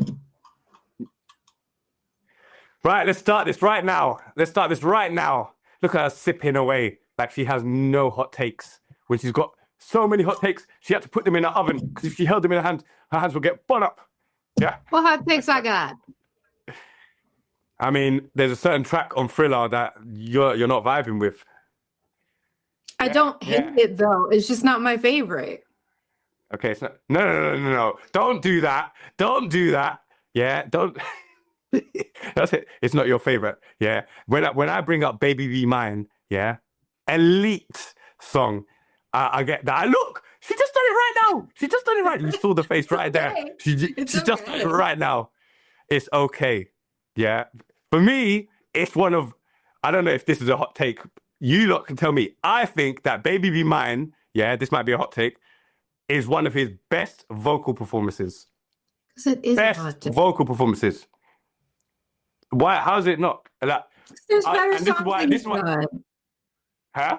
C: Right, let's start this right now. Look at her sipping away like she has no hot takes. When she's got so many hot takes, she had to put them in the oven because if she held them in her hand, her hands would get burnt up. Yeah.
D: What hot takes I got?
C: I mean, there's a certain track on Thriller that you're not vibing with.
D: I don't hate it though. It's just not my favorite.
C: Okay, it's not. No. Don't do that. Yeah, don't. That's it. It's not your favorite. Yeah. When I bring up Baby Be Mine, yeah, elite song. I get that. Look, she just done it right now. You saw the face right there. She just done it right now. It's okay. Yeah. For me, it's one of. I don't know if this is a hot take. You lot can tell me. I think that Baby Be Mine, yeah, this might be a hot take, is one of his best vocal performances.
D: Because it is a hot
C: Best
D: take.
C: vocal performances. Why? How's it not? Like,
D: There's better
C: and this is
D: songs
C: why-
D: he's
C: this is why-
D: done.
C: huh?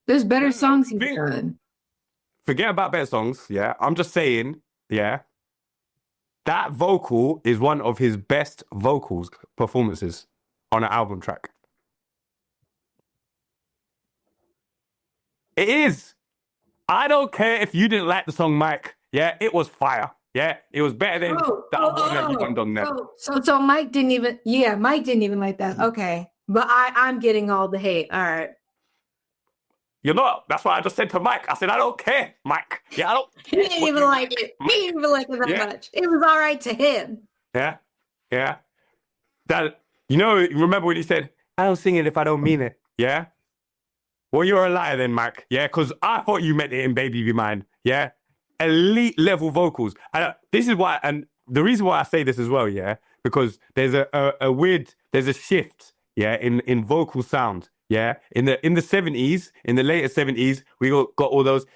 D: There's better
C: No,
D: songs he's
C: think-
D: done.
C: Forget about better songs. Yeah, I'm just saying. Yeah, that vocal is one of his best vocals performances on an album track. It is. I don't care if you didn't like the song, Mike. Yeah, it was fire. Yeah, it was better than the other one that you done on there.
D: So Mike didn't even like that. Okay, but I'm getting all the hate. All right.
C: You're not. That's what I just said to Mike. I said, I don't care, Mike. Yeah, I don't
D: He
C: care.
D: didn't
C: what
D: even
C: you
D: like
C: think,
D: it.
C: Mike.
D: He didn't even like it that
C: Yeah.
D: much. It was all right to him.
C: Yeah, yeah. That, remember when he said, I don't sing it if I don't mean it. Yeah? Well, you're a liar then, Mike. Yeah, because I thought you meant it in Baby Be Mine. Yeah? Elite level vocals. This is why, and the reason why I say this as well, yeah, because there's there's a shift, yeah, in vocal sound. Yeah, in the 70s, in the later 70s, we got all those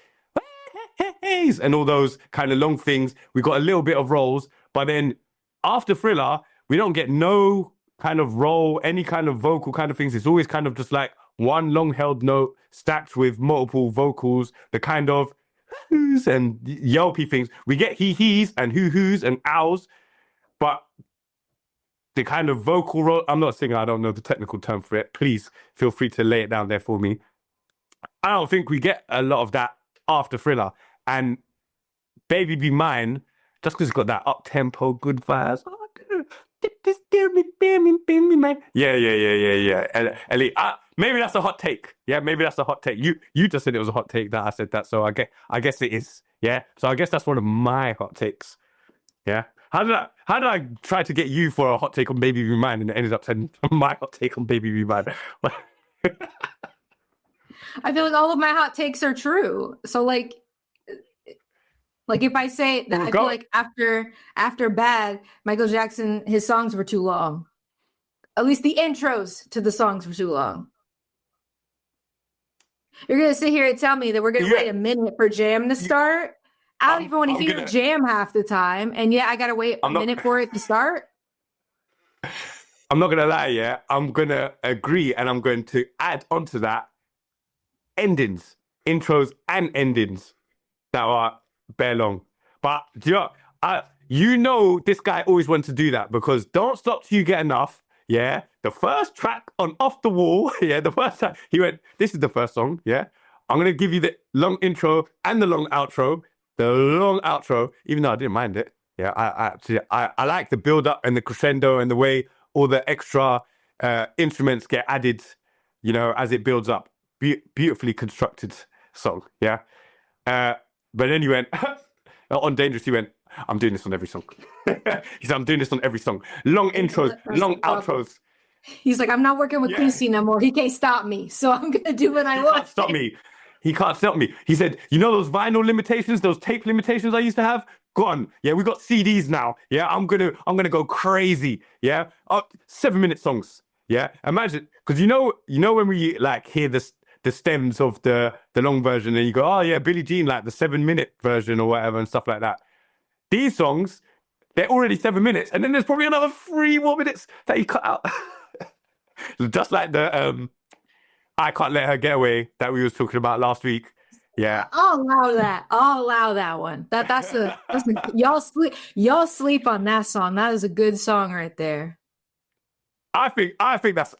C: and all those kind of long things. We got a little bit of rolls, but then after Thriller, we don't get no kind of roll, any kind of vocal kind of things. It's always kind of just like one long held note stacked with multiple vocals, the kind of whoos and yelpy things. We get hee-hees and hoo-hoos and owls, but the kind of vocal roll, I'm not a singer, I don't know the technical term for it. Please feel free to lay it down there for me. I don't think we get a lot of that after Thriller. And Baby Be Mine, just because it's got that up-tempo, good vibes. Yeah. Ellie, maybe that's a hot take. Yeah, maybe that's a hot take. You just said it was a hot take that I said that, so I guess it is. Yeah, so I guess that's one of my hot takes. Yeah. How did I try to get you for a hot take on Baby Be Mine and it ended up saying my hot take on Baby Be Mine?
D: I feel like all of my hot takes are true. So like if I say that, I feel like after Bad, Michael Jackson, his songs were too long. At least the intros to the songs were too long. You're gonna sit here and tell me that we're gonna wait a minute for Jam to start? I don't even want to hear Jam half the time, and yet I gotta wait a minute for it to start.
C: I'm not gonna lie, yeah. I'm gonna agree, and I'm going to add onto that endings, intros, and endings that are bare long. But you know, this guy always wants to do that because Don't Stop Till You Get Enough. Yeah, the first track on Off the Wall. Yeah, the first time he went, this is the first song. Yeah, I'm gonna give you the long intro and the long outro. The long outro, even though I didn't mind it. Yeah, I like the build up and the crescendo and the way all the extra instruments get added, as it builds up. Beautifully constructed song. Yeah. But then he went on Dangerous. He went, I'm doing this on every song. He said, I'm doing this on every song. Long intros, long outros.
D: He's like, I'm not working with Quincy no more. He can't stop me, so I'm gonna do what I want.
C: Can't stop me. He can't stop me. He said, those vinyl limitations, those tape limitations I used to have? Gone. Yeah, we got CDs now. Yeah, I'm gonna go crazy. Yeah. 7-minute songs. Yeah. Imagine, because when we like hear the stems of the long version and you go, oh yeah, Billie Jean, like the 7-minute version or whatever and stuff like that. These songs, they're already 7 minutes, and then there's probably another 3 more minutes that you cut out. Just like the I Can't Let Her Get Away that we was talking about last week. Yeah.
D: I'll allow that one. That's y'all sleep on that song. That is a good song right there.
C: I think that's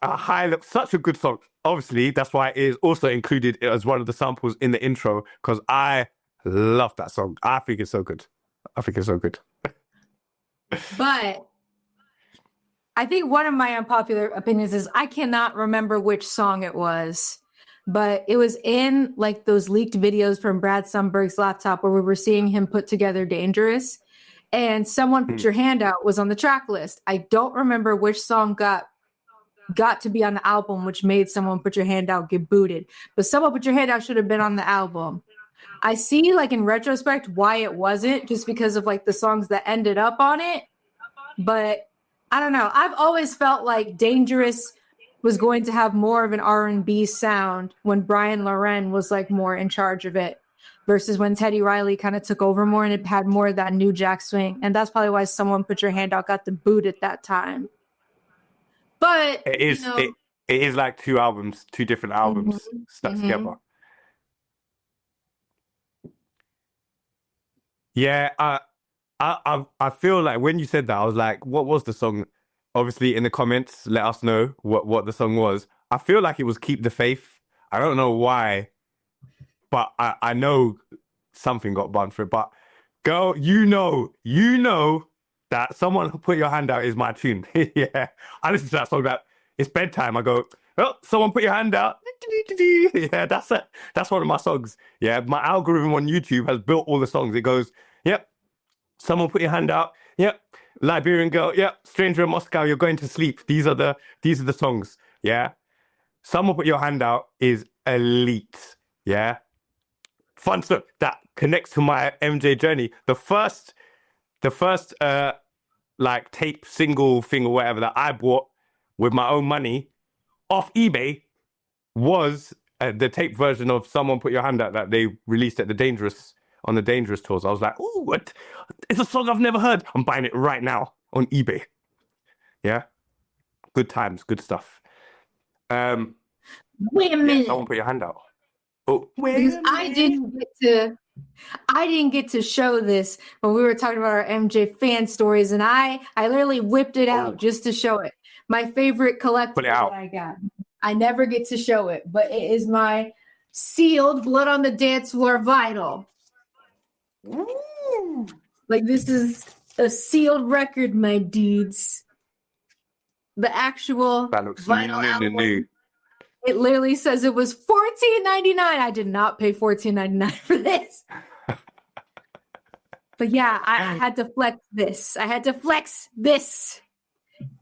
C: such a good song. Obviously, that's why it is also included as one of the samples in the intro, because I love that song. I think it's so good.
D: But I think one of my unpopular opinions is I cannot remember which song it was, but it was in like those leaked videos from Brad Sundberg's laptop where we were seeing him put together Dangerous, and Someone Put Your Hand Out was on the track list. I don't remember which song got to be on the album, which made Someone Put Your Hand Out get booted, but Someone Put Your Hand Out should have been on the album. I see, like, in retrospect why it wasn't, just because of like the songs that ended up on it, but I don't know. I've always felt like Dangerous was going to have more of an R&B sound when Brian Loren was like more in charge of it versus when Teddy Riley kind of took over more and it had more of that new jack swing. And that's probably why Someone Put Your Hand Out got the boot at that time. But
C: it is like two different albums stuck together. Yeah, I feel like when you said that, I was like, what was the song? Obviously, in the comments, let us know what the song was. I feel like it was Keep the Faith. I don't know why, but I know something got banned for it. But Girl, you know that Someone Who Put Your Hand Out is my tune. Yeah. I listen to that song that it's bedtime. I go, oh, someone put your hand out. Yeah, that's it. That's one of my songs. Yeah, my algorithm on YouTube has built all the songs. It goes, yep, someone put your hand out. Yep, Liberian girl. Yep, stranger in Moscow. You're going to sleep. These are the songs. Yeah, someone put your hand out is elite. Yeah, fun stuff that connects to my MJ journey. The first like tape single thing or whatever that I bought with my own money off eBay was the tape version of Someone Put Your Hand Out that they released at the Dangerous tours. I was like, ooh, what? It's a song I've never heard. I'm buying it right now on eBay. Yeah, good times, good stuff.
D: Wait a minute.
C: Someone Put Your Hand Out. Oh,
D: Because I didn't get to show this when we were talking about our MJ fan stories, and I literally whipped it out just to show it. My favorite collectible that I got. I never get to show it, but it is my sealed Blood on the Dance Floor vinyl.
C: Ooh.
D: Like, this is a sealed record, my dudes. The actual
C: That looks
D: vinyl album.
C: new.
D: It literally says it was $14.99. I did not pay $14.99 for this. But yeah, I had to flex this.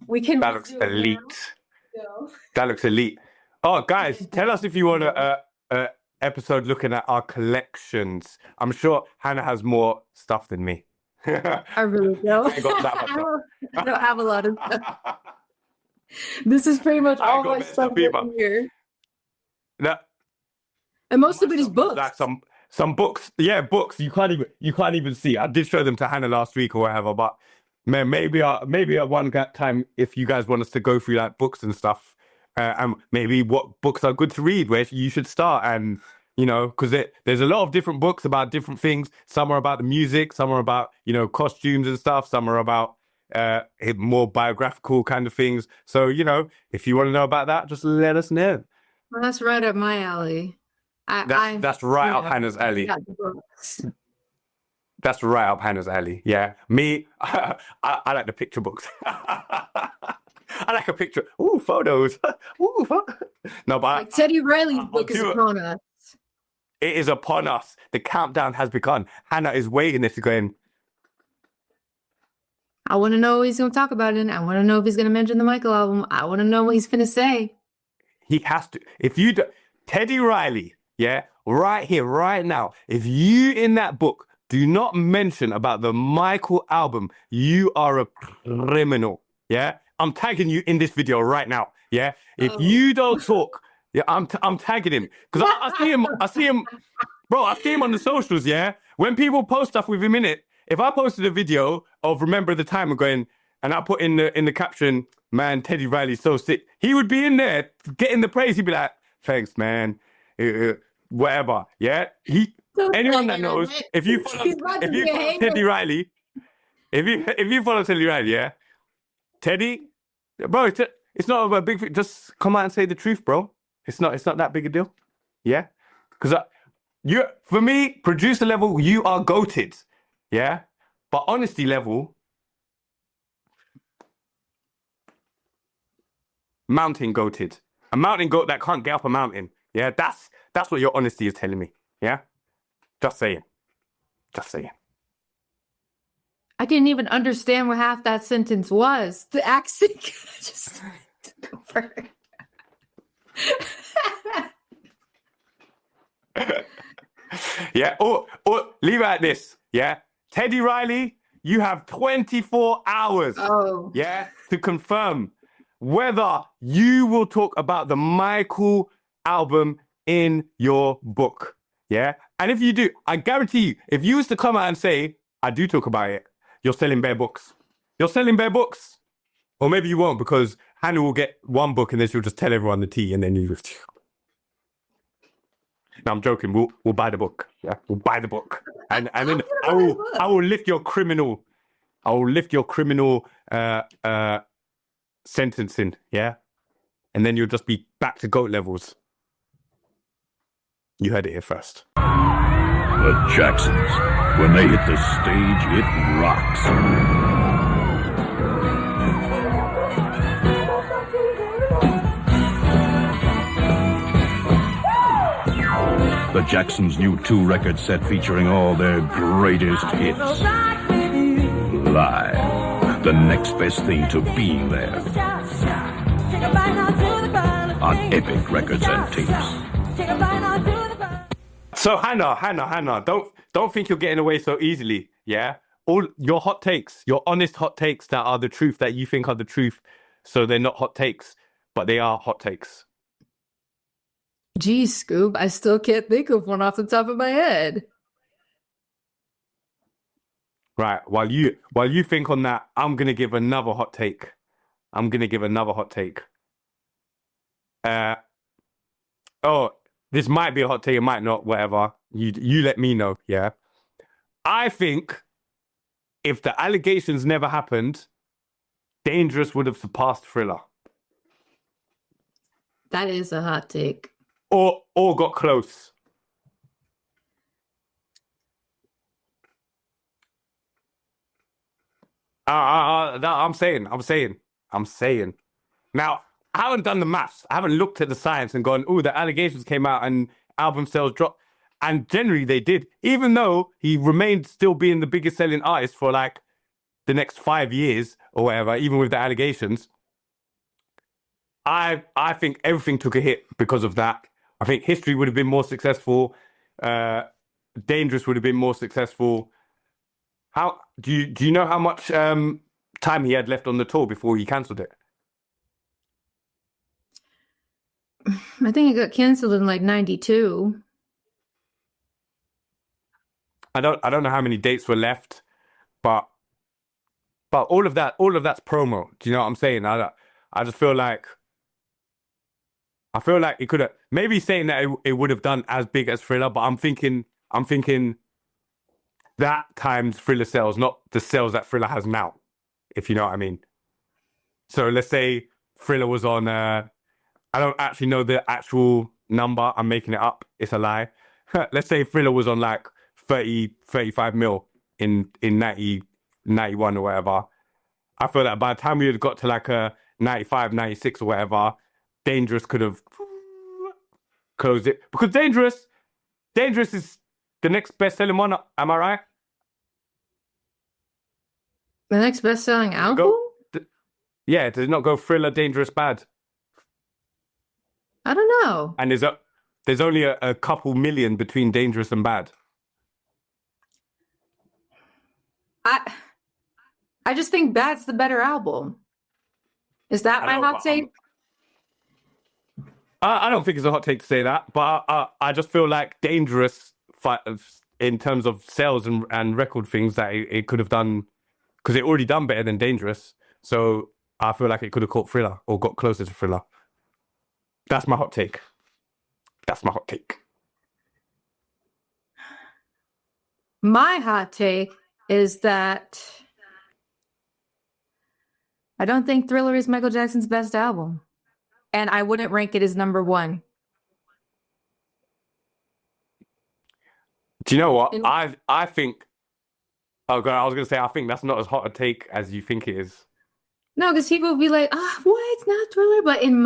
D: We can.
C: That looks elite. That looks elite. Oh, guys, tell us if you want a episode looking at our collections. I'm sure Hannah has more stuff than me.
D: I really don't.
C: I got that much stuff.
D: I don't have a lot of stuff. This is pretty much all my stuff here. And most of it is books.
C: Like some books. Yeah, books. You can't even see. I did show them to Hannah last week or whatever, but man, maybe at one time if you guys want us to go through like books and stuff, and maybe what books are good to read, where you should start, and you know, because there's a lot of different books about different things. Some are about the music, some are about, you know, costumes and stuff, some are about more biographical kind of things. So, you know, if you want to know about that, just let us know.
D: Well, that's right up my alley.
C: That's right up Hannah's alley. That's right up Hannah's alley. Yeah. Me, I like the picture books. I like a picture. Ooh, photos. Ooh, no, but
D: like Teddy Riley's book is upon us.
C: It is upon us. The countdown has begun. Hannah is waiting. This is going.
D: I want to know what he's going to talk about it. I want to know if he's going to mention the Michael album. I want to know what he's going to say.
C: He has to. If you do, Teddy Riley, yeah, right here, right now. If you in that book do not mention about the Michael album, you are a criminal. Yeah, I'm tagging you in this video right now. Yeah, if you don't talk, yeah, I'm tagging him because I see him, bro. I see him on the socials. Yeah, when people post stuff with him in it. If I posted a video of Remember the Time and I put in the caption, man, Teddy Riley's so sick, he would be in there getting the praise. He'd be like, thanks, man, whatever. Yeah, anyone that knows, if you follow Teddy Riley, if you follow Teddy Riley, yeah, Teddy, bro, it's not a big thing. Just come out and say the truth, bro. It's not that big a deal. Yeah, because for me, producer level, you are goated. Yeah, but honesty level, mountain goated. A mountain goat that can't get up a mountain. Yeah, that's what your honesty is telling me. Yeah, just saying.
D: I didn't even understand what half that sentence was. The accent just took over.
C: Yeah, or leave it at this. Yeah. Teddy Riley, you have 24 hours, yeah, to confirm whether you will talk about the Michael album in your book, yeah? And if you do, I guarantee you, if you was to come out and say, I do talk about it, you're selling bare books. Or maybe you won't because Hannah will get one book and then she'll just tell everyone the tea and then you just... No, I'm joking. We'll buy the book. Yeah, we'll buy the book, and then I will lift your criminal. I will lift your criminal sentencing. Yeah, and then you'll just be back to GOAT levels. You heard it here first.
G: The Jacksons. When they hit the stage, it rocks. The Jacksons' new 2-record set featuring all their greatest hits. Live. The next best thing to being there. On Epic Records and Tapes.
C: So Hannah, don't think you're getting away so easily. Yeah, all your hot takes, your honest hot takes that are the truth, that you think are the truth. So they're not hot takes, but they are hot takes.
D: Geez, Scoop, I still can't think of one off the top of my head.
C: Right. While you think on that, I'm gonna give another hot take. Oh, this might be a hot take, it might not, whatever. You let me know, yeah? I think if the allegations never happened, Dangerous would have surpassed Thriller.
D: That is a hot take.
C: Or got close. I'm saying. Now, I haven't done the maths. I haven't looked at the science and gone, oh, the allegations came out and album sales dropped. And generally they did. Even though he remained still being the biggest selling artist for like the next 5 years or whatever, even with the allegations. I think everything took a hit because of that. I think History would have been more successful. Dangerous would have been more successful. How do you know how much time he had left on the tour before he cancelled it?
D: I think it got canceled in like 92.
C: I don't know how many dates were left, but all of that's promo. Do you know what I'm saying? I just feel like it could have, maybe saying that it would have done as big as Thriller, but I'm thinking that times Thriller sales, not the sales that Thriller has now, if you know what I mean. So let's say Thriller was on, I don't actually know the actual number, I'm making it up, it's a lie. Let's say Thriller was on like 35 mil in 90, 91 or whatever. I feel that by the time we had got to like a 95, 96 or whatever, Dangerous could have closed it. Because Dangerous is the next best-selling one, am I right?
D: The next best-selling album?
C: Yeah, does it not go Thriller, Dangerous, Bad?
D: I don't know.
C: And there's only a couple million between Dangerous and Bad.
D: I just think Bad's the better album. Is that my hot take?
C: I don't think it's a hot take to say that, but I just feel like Dangerous, in terms of sales and record things, that it could have done, because it already done better than Dangerous. So I feel like it could have caught Thriller or got closer to Thriller. That's my hot take.
D: My hot take is that I don't think Thriller is Michael Jackson's best album. And I wouldn't rank it as number one.
C: Do you know what? I think... Oh, God, I was going to say, I think that's not as hot a take as you think it is.
D: No, because people will be like, what? It's not Thriller. But in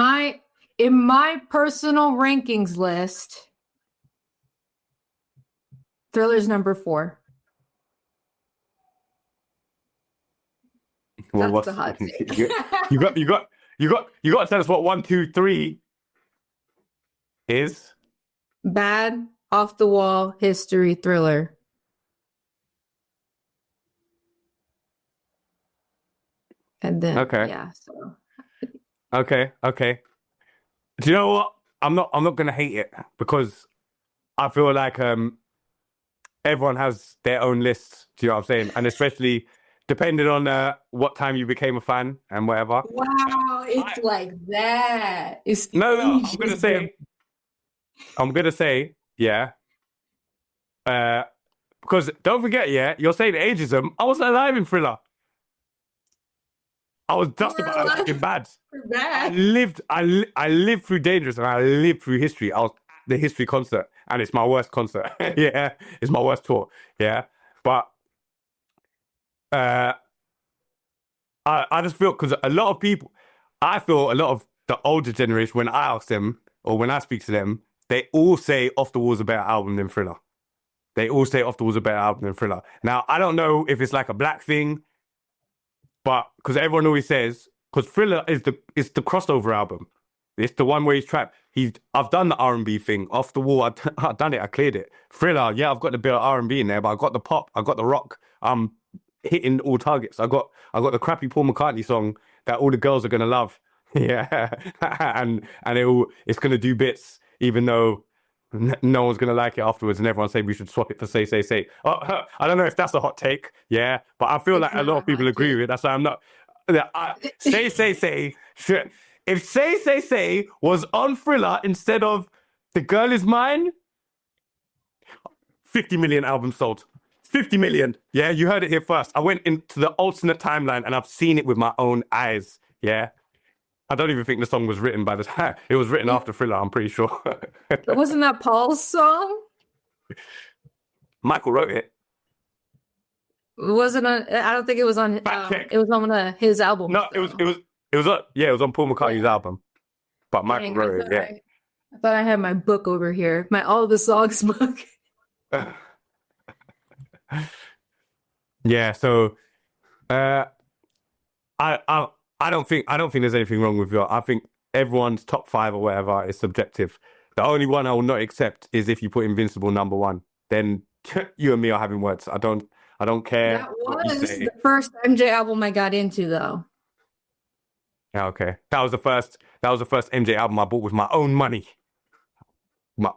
D: my personal rankings list, Thriller's number 4.
C: Well,
D: that's the hot take.
C: You got to tell us what 1, 2, 3 is.
D: Bad, Off the Wall, History, Thriller. And then yeah, so
C: Okay. Do you know what? I'm not gonna hate it, because I feel like everyone has their own lists. Do you know what I'm saying? And especially depending on what time you became a fan and whatever.
D: Wow, it's like that. It's
C: no. I'm gonna say, yeah. Because don't forget, yeah, you're saying ageism. I wasn't alive in Thriller. I was just about fucking bad. I lived through Dangerous and I lived through History. I was the History concert, and it's my worst concert. Yeah, it's my worst tour. Yeah, but I just feel because a lot of people, I feel a lot of the older generation when I ask them or when I speak to them, they all say Off the Wall's a better album than Thriller. They all say Off the Wall's a better album than Thriller. Now I don't know if it's like a black thing, but because everyone always says because Thriller is the crossover album. It's the one where he's trapped. I've done the R&B thing. Off the Wall, I've done it. I cleared it. Thriller, yeah, I've got the bit of R&B in there, but I got the pop. I got the rock. I'm hitting all targets. I got the crappy Paul McCartney song that all the girls are gonna love. Yeah, and it's gonna do bits, even though no one's gonna like it afterwards, and everyone's saying we should swap it for Say Say Say. Oh, I don't know if that's a hot take. Yeah, but I feel like a lot of people agree with it. That's why I'm not. Say Say Say. Shit. If Say Say Say was on Thriller instead of The Girl Is Mine, 50 million albums sold. 50 million. Yeah, you heard it here first. I went into the alternate timeline and I've seen it with my own eyes. Yeah. I don't even think the song was written by the time. It was written after Thriller, I'm pretty sure.
D: Wasn't that Paul's song?
C: Michael wrote it.
D: It wasn't on. I don't think it was on. It was on one of his albums.
C: No, it was on Paul McCartney's album. But Michael wrote it, yeah.
D: I thought I had my book over here. My All the Songs book.
C: Yeah, so I don't think there's anything wrong with I think everyone's top 5 or whatever is subjective. The only one I will not accept is if you put Invincible number 1. Then you and me are having words. I don't care.
D: That was the first MJ album I got into, though.
C: Yeah, okay. That was the first MJ album I bought with my own money. My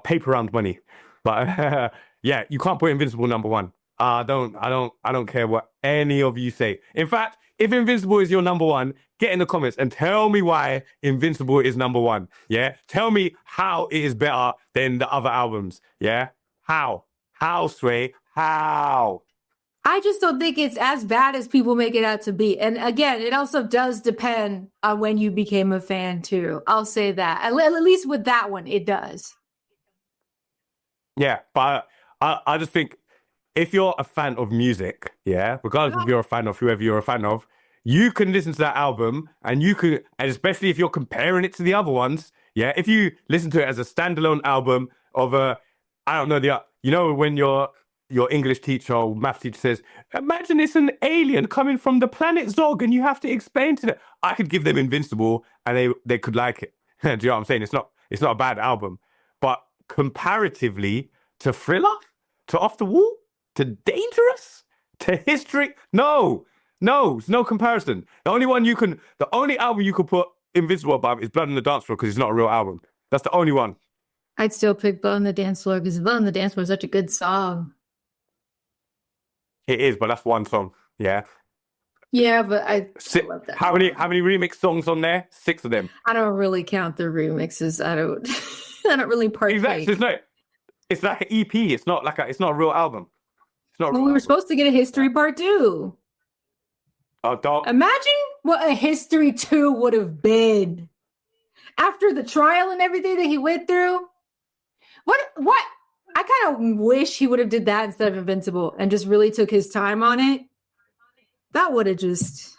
C: paper round money. But yeah, you can't put Invincible number 1. I don't care what any of you say. In fact, if Invincible is your number 1, get in the comments and tell me why Invincible is number 1. Yeah? Tell me how it is better than the other albums. Yeah? How? How, Sway? How?
D: I just don't think it's as bad as people make it out to be. And again, it also does depend on when you became a fan too. I'll say that. At least with that one, it does.
C: Yeah, but I just think if you're a fan of music, yeah, regardless if you're a fan of whoever you're a fan of, you can listen to that album and especially if you're comparing it to the other ones, yeah, if you listen to it as a standalone album of when your English teacher or math teacher says, imagine it's an alien coming from the planet Zog and you have to explain to them. I could give them Invincible and they could like it. Do you know what I'm saying? It's not a bad album. But comparatively to Thriller, to Off the Wall, to Dangerous, to History, no, it's no comparison. The only album you could put Invincible above is Blood on the Dance Floor because it's not a real album. That's the only one.
D: I'd still pick Blood on the Dance Floor because Blood on the Dance Floor is such a good song.
C: It is, but that's one song. Yeah.
D: Yeah, but I love that.
C: How many remix songs on there? 6 of them.
D: I don't really count the remixes. I don't really partake.
C: Exactly. It's like an EP. It's not a real album. It's not.
D: Well, we were supposed to get a History Part 2.
C: Oh, don't.
D: Imagine what a History 2 would have been after the trial and everything that he went through. What? I kind of wish he would have did that instead of Invincible and just really took his time on it. That would have just...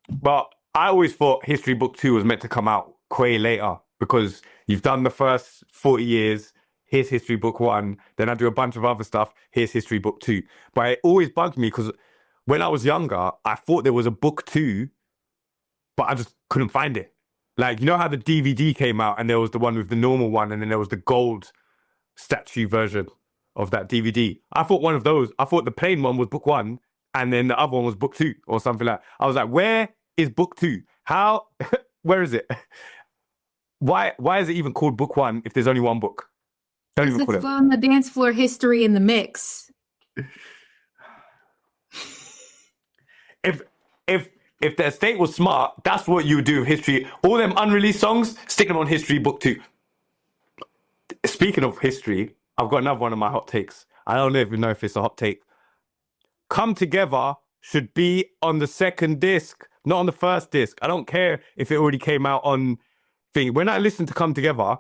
C: But I always thought History Book 2 was meant to come out way later because you've done the first 40 years, here's History Book 1, then I do a bunch of other stuff, here's History Book 2. But it always bugged me because when I was younger, I thought there was a Book 2, but I just couldn't find it. Like, you know how the DVD came out and there was the one with the normal one and then there was the gold statue version of that DVD. I thought the plain one was Book 1 and then the other one was Book 2 or something like that. I was like, where is Book 2? How? Where is it? Why is it even called Book 1 if there's only one book? Don't even call it.
D: It's on the dance floor history in the mix.
C: If the estate was smart, that's what you would do with history. All them unreleased songs, stick them on History Book 2. Speaking of history, I've got another one of my hot takes. I don't even know if it's a hot take. Come Together should be on the second disc, not on the first disc. I don't care if it already came out on thing. When I listen to Come Together,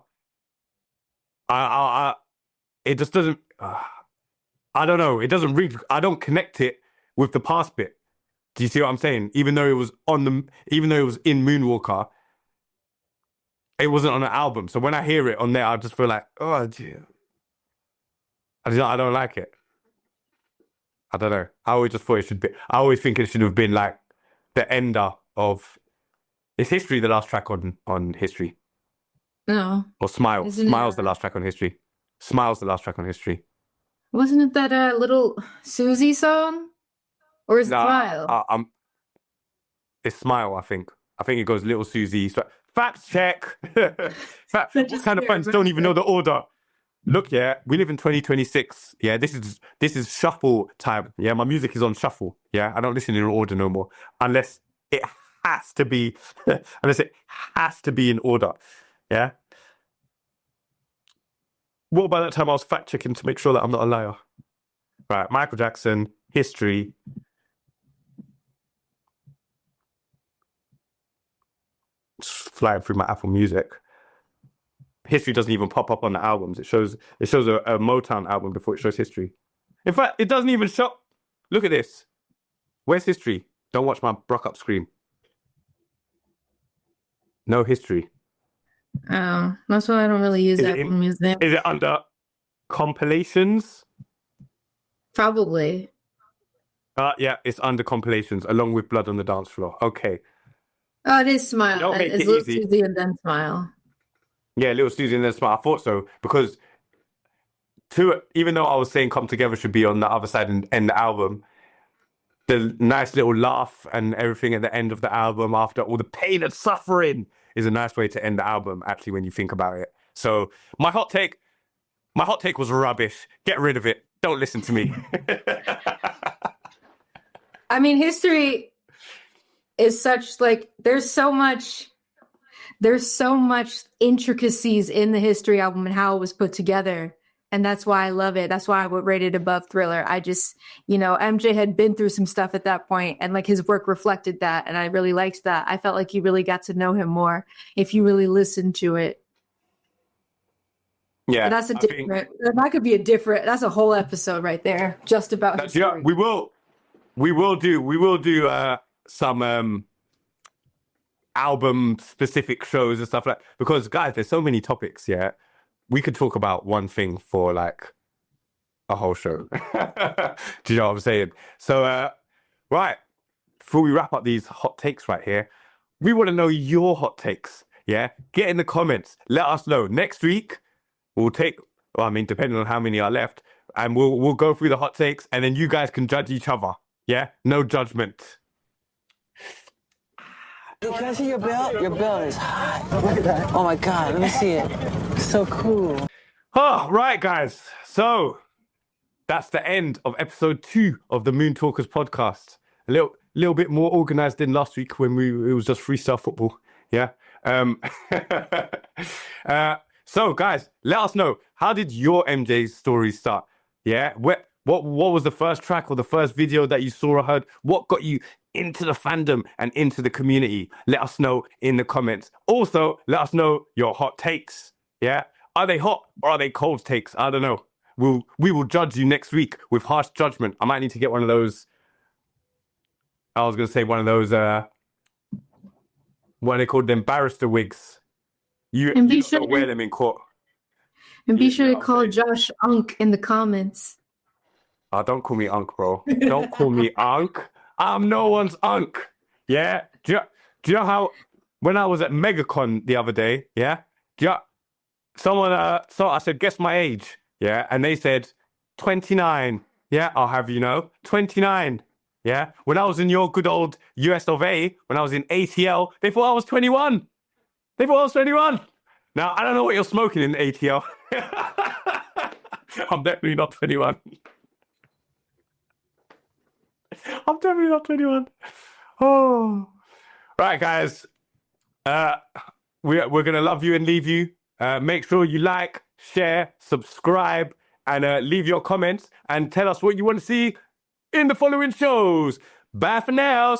C: It just doesn't. I don't know. It doesn't read. I don't connect it with the past bit. Do you see what I'm saying? Even though it was in Moonwalker, it wasn't on an album. So when I hear it on there, I just feel like, oh, gee. I don't like it. I don't know. I always just thought it should be. I always think it should have been like the ender of. Is History the last track on History?
D: No.
C: Or Smile?
D: Isn't it-
C: Smile's the last track on History. Smile's the last track on History.
D: Wasn't it that little Susie song? Or is it Smile?
C: It's Smile, I think. I think it goes Little Susie. Fact check. What kind of fans don't even know the order? Look, yeah, we live in 2026. Yeah, this is shuffle time. Yeah, my music is on shuffle. Yeah, I don't listen in order no more unless it has to be in order. Yeah. What about that time I was fact checking to make sure that I'm not a liar? Right, Michael Jackson, History. Just flying through my Apple Music. History doesn't even pop up on the albums. It shows a Motown album before it shows History. In fact, it doesn't even show. Look at this. Where's History? Don't watch my Brock up screen. No History.
D: Oh, that's why I don't really use Apple Music.
C: Is it under compilations?
D: Probably.
C: Yeah, it's under compilations along with Blood on the Dance Floor. Okay.
D: Oh, it is Smile.
C: Don't make
D: It's
C: it
D: Little
C: easy.
D: Susie and then Smile.
C: Yeah, Little Susie and then Smile. I thought so because even though I was saying Come Together should be on the other side and end the album, the nice little laugh and everything at the end of the album after all the pain and suffering is a nice way to end the album, actually, when you think about it. So my hot take was rubbish. Get rid of it. Don't listen to me.
D: I mean, History is such there's so much intricacies in the History album and how it was put together. And that's why I love it. That's why I would rate it above Thriller. I just, MJ had been through some stuff at that point and his work reflected that. And I really liked that. I felt like you really got to know him more if you really listened to it.
C: Yeah.
D: But that's that's a whole episode right there. Just about History.
C: Yeah, we will do some album specific shows and stuff because guys, there's so many topics, yeah. We could talk about one thing for a whole show. Do you know what I'm saying? So, right, before we wrap up these hot takes right here, we want to know your hot takes. Yeah, get in the comments. Let us know. Next week, we'll depending on how many are left, and we'll go through the hot takes, and then you guys can judge each other. Yeah, no judgment.
H: Can I see your belt? Your belt is hot. Look at that. Oh my God, let me see it. So cool.
C: Oh, right, guys. So that's the end of episode 2 of the Moontalkers podcast. A little bit more organized than last week when it was just freestyle football. Yeah. So guys, let us know, how did your MJ story start? Yeah. What was the first track or the first video that you saw or heard? What got you into the fandom and into the community? Let us know in the comments. Also, let us know your hot takes. Yeah. Are they hot or are they cold takes? I don't know. We will judge you next week with harsh judgment. I might need to get one of those. I was going to say one of those, what are they called? Them barrister wigs. You don't wear them in court.
D: And be sure to call Josh Unk in the comments.
C: Oh, don't call me Unk, bro. Don't call me Unk. I'm no one's Unk. Yeah? Do you know how, when I was at MegaCon the other day, yeah? I said, guess my age. Yeah? And they said, 29. Yeah? I'll have you know. 29. Yeah? When I was in your good old US of A, when I was in ATL, they thought I was 21. Now, I don't know what you're smoking in ATL. I'm definitely not 21. I'm definitely not 21. Oh. Right, guys. We're going to love you and leave you. Make sure you like, share, subscribe, and leave your comments and tell us what you want to see in the following shows. Bye for now.